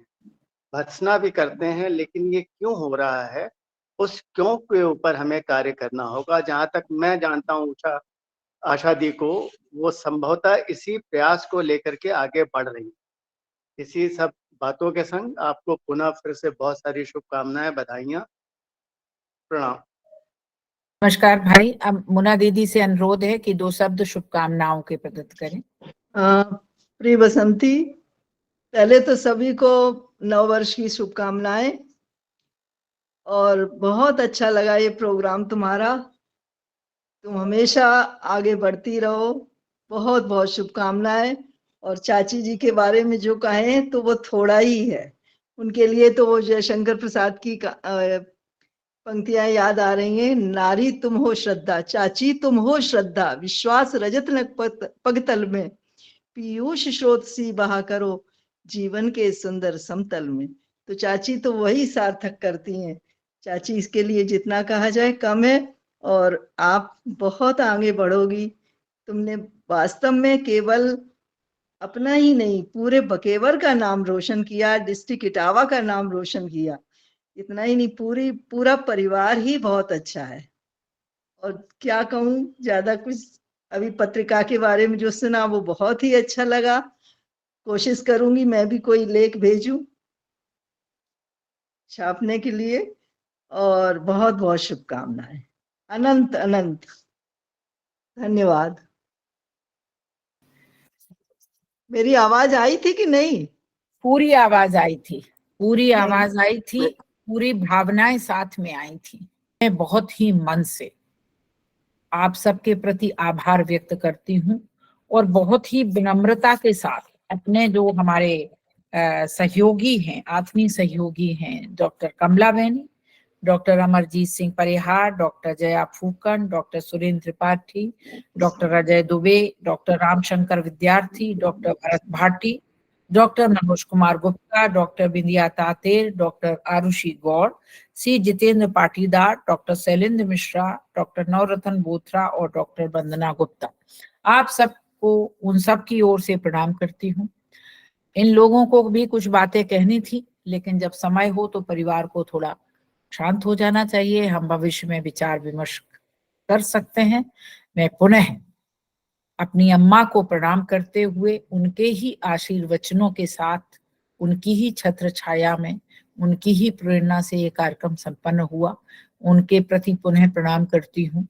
भत्सना भी करते हैं, लेकिन ये क्यों हो रहा है, उस क्यों के ऊपर हमें कार्य करना होगा। जहां तक मैं जानता हूँ आशा दी को, वो संभवतः इसी प्रयास को लेकर के आगे बढ़ रही है। इसी सब बातों के संग आपको पुनः फिर से बहुत सारी शुभकामनाएं, बधाइयां, प्रणाम। नमस्कार भाई, अब मुना दीदी से अनुरोध है कि 2 शब्द शुभकामनाओं के प्रदत्त करें। प्रिय बसंती, पहले तो सभी को नववर्ष की शुभकामनाएं। और बहुत अच्छा लगा ये प्रोग्राम तुम्हारा, तुम हमेशा आगे बढ़ती रहो। बहुत बहुत शुभकामनाएं। और चाची जी के बारे में जो कहें तो वो थोड़ा ही है, उनके लिए तो वो जयशंकर प्रसाद की पंक्तियां याद आ रही हैं। नारी तुम हो श्रद्धा, चाची तुम हो श्रद्धा, विश्वास रजत पगतल में, पीयूष स्रोत सी बहा करो जीवन के सुंदर समतल में। तो चाची तो वही सार्थक करती हैं। चाची, इसके लिए जितना कहा जाए कम है। और आप बहुत आगे बढ़ोगी। तुमने वास्तव में केवल अपना ही नहीं, पूरे बकेवर का नाम रोशन किया, डिस्ट्रिक्ट इटावा का नाम रोशन किया। इतना ही नहीं, पूरा परिवार ही बहुत अच्छा है। और क्या कहूँ, ज्यादा कुछ, अभी पत्रिका के बारे में जो सुना वो बहुत ही अच्छा लगा। कोशिश करूंगी मैं भी कोई लेख भेजूं छापने के लिए। और बहुत बहुत शुभकामनाएं, अनंत अनंत धन्यवाद। मेरी आवाज आई थी कि नहीं? पूरी आवाज आई थी, पूरी आवाज आई थी, पूरी भावनाएं साथ में आई थी। मैं बहुत ही मन से आप सबके प्रति आभार व्यक्त करती हूँ और बहुत ही विनम्रता के साथ अपने जो हमारे सहयोगी हैं, आत्मीय सहयोगी हैं doctor Kamala Beni, doctor Amarjeet Singh Parihar, doctor Jaya Phukan, doctor Surendra Tripathi, doctor Ajay Dubey, doctor Ramshankar Vidyarthi, doctor Bharat Bhati, doctor Manoj Kumar Gupta, doctor Bindiya Tater, doctor Arushi Gaur, C Jitendra Patidar, doctor Shailendra Mishra, doctor Navratan Bothra और डॉक्टर वंदना गुप्ता। आप सबको उन सब की ओर से प्रणाम करती हूँ। इन लोगों को भी कुछ बातें कहनी थी, लेकिन जब समय हो तो परिवार को थोड़ा शांत हो जाना चाहिए, हम भविष्य में विचार विमर्श कर सकते हैं। मैं पुनः अपनी अम्मा को प्रणाम करते हुए उनके ही आशीर्वचनों के साथ, उनकी ही छत्र छाया में, उनकी ही प्रेरणा से ये कार्यक्रम संपन्न हुआ, उनके प्रति पुनः प्रणाम करती हूँ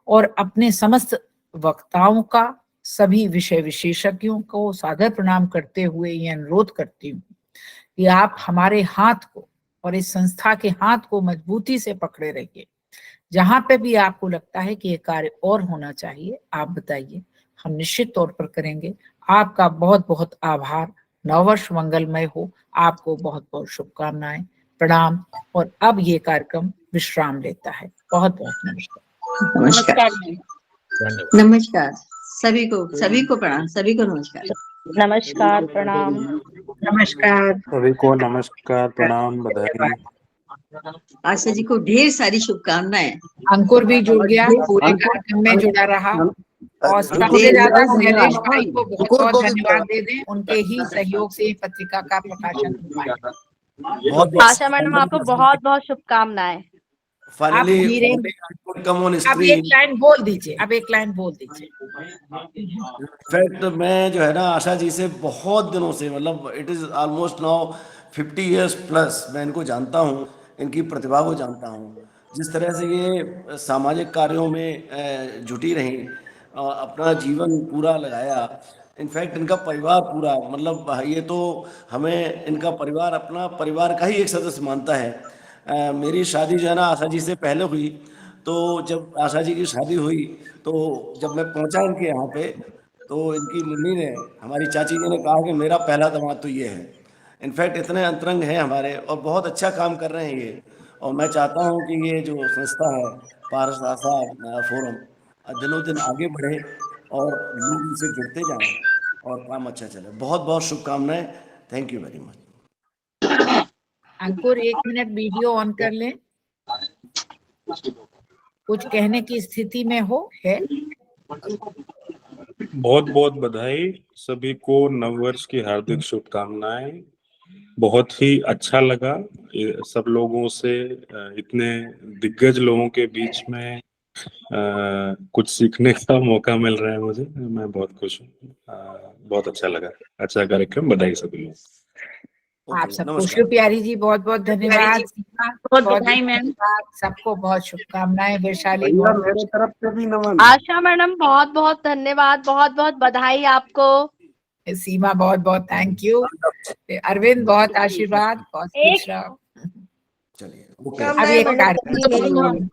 और अपने समस्त वक्ताओं का, सभी विषय विशेषज्ञों को सादर प्रणाम करते हुए ये अनुरोध करती हूँ कि आप हमारे हाथ को और इस संस्था के हाथ को मजबूती से पकड़े रहिए। जहां पे भी आपको लगता है कि ये कार्य और होना चाहिए, आप बताइए, हम निश्चित तौर पर करेंगे। आपका बहुत बहुत आभार। नववर्ष मंगलमय हो। आपको बहुत बहुत शुभकामनाएं, प्रणाम। और अब ये कार्यक्रम विश्राम लेता है। बहुत बहुत नमस्कार। नमस्कार। नमस्कार सभी को प्रणाम, सभी को नमस्कार। नमस्कार, प्रणाम। नमस्कार सभी को नमस्कार, प्रणाम, बधाई। आशा जी को ढेर सारी शुभकामनाएं। अंकुर भी जुड़ गया, पूरे कार्यक्रम में जुड़ा रहा और सबसे ज्यादा शैलेश भाई को बहुत बहुत धन्यवाद दे दें, उनके ही सहयोग से पत्रिका का प्रकाशन हुआ है। आशा मैडम आपको बहुत बहुत शुभकामनाएं। आप एक लाइन बोल दीजिए, अब एक लाइन बोल दीजिए। इनफैक्ट मैं जो है ना आशा जी से बहुत दिनों से, मतलब it is almost now 50 years plus मैं इनको जानता हूँ, इनकी प्रतिभा को जानता हूँ। जिस तरह से ये सामाजिक कार्यों में जुटी रहीं, अपना जीवन पूरा लगाया। इनफैक्ट इनका परिवार पूरा, मतलब ये तो हमें इनका परिवार अपना परिवार का ही एक सदस्य मानता है। मेरी शादी जो है ना आशा जी से पहले हुई, तो जब आशा जी की शादी हुई तो जब मैं पहुंचा इनके यहाँ पे, तो इनकी मम्मी ने, हमारी चाची जी ने कहा कि मेरा पहला दामाद तो ये है। इनफैक्ट इतने अंतरंग हैं हमारे और बहुत अच्छा काम कर रहे हैं ये। और मैं चाहता हूँ कि ये जो संस्था है पारस आशा फोरम दिनों दिन आगे बढ़े और लोग इनसे जुड़ते जाएं और काम अच्छा चले। बहुत बहुत शुभकामनाएं। Thank you very much. Ankur 1 minute video on कर लें। कुछ कहने की स्थिति में हो है? बहुत बहुत बधाई, सभी को नववर्ष की हार्दिक शुभकामनाएं। बहुत ही अच्छा लगा सब लोगों से, इतने दिग्गज लोगों के बीच में कुछ सीखने का मौका मिल रहा है मुझे। मैं बहुत खुश हूँ, बहुत अच्छा लगा। अच्छा कार्यक्रम, बधाई सभी लोग। आप सबको शिव प्यारी जी बहुत बहुत धन्यवाद। बहुत बधाई मैम। सबको बहुत शुभकामनाएं। वैशाली मेरे तरफ से भी नमन। आशा मैडम बहुत बहुत धन्यवाद, बहुत बहुत बधाई आपको। सीमा बहुत बहुत थैंक यू। अरविंद बहुत आशीर्वाद, बहुत खुश रहो। अब एक कार्यक्रम,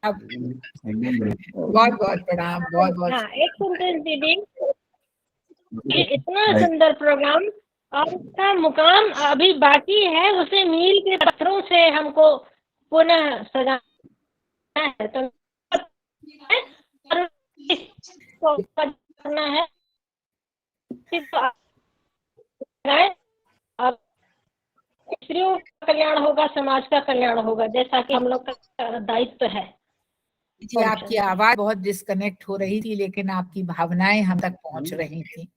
अब बहुत बहुत प्रणाम, बहुत बहुत। एक सेंटेंस दीदी, इतना सुंदर प्रोग्राम और उसका मुकाम अभी बाकी है, उसे मील के पत्थरों से हमको पुनः सजाना है, तो करना है। अब स्त्रियों का कल्याण होगा, समाज का कल्याण होगा, जैसा कि हम लोग का दायित्व है। जी आपकी आवाज बहुत डिस्कनेक्ट हो रही थी, लेकिन आपकी भावनाएं हम तक पहुंच रही थी।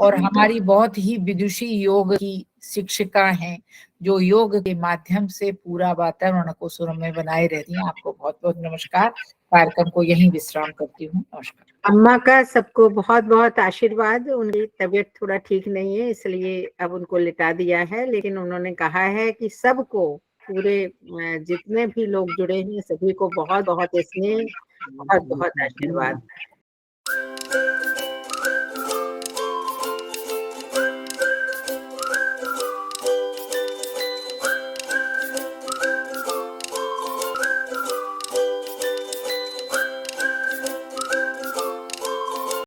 और हमारी बहुत ही विदुषी योग की शिक्षिका हैं, जो योग के माध्यम से पूरा वातावरण को सुरम्य बनाए रहती हैं। आपको बहुत बहुत नमस्कार। कार्यक्रम को यहीं विश्राम करती हूँ। नमस्कार। अम्मा का सबको बहुत बहुत आशीर्वाद। उनकी तबीयत थोड़ा ठीक नहीं है, इसलिए अब उनको लिटा दिया है, लेकिन उन्होंने कहा है कि सबको, पूरे जितने भी लोग जुड़े हैं, सभी को बहुत बहुत स्नेह, बहुत बहुत आशीर्वाद।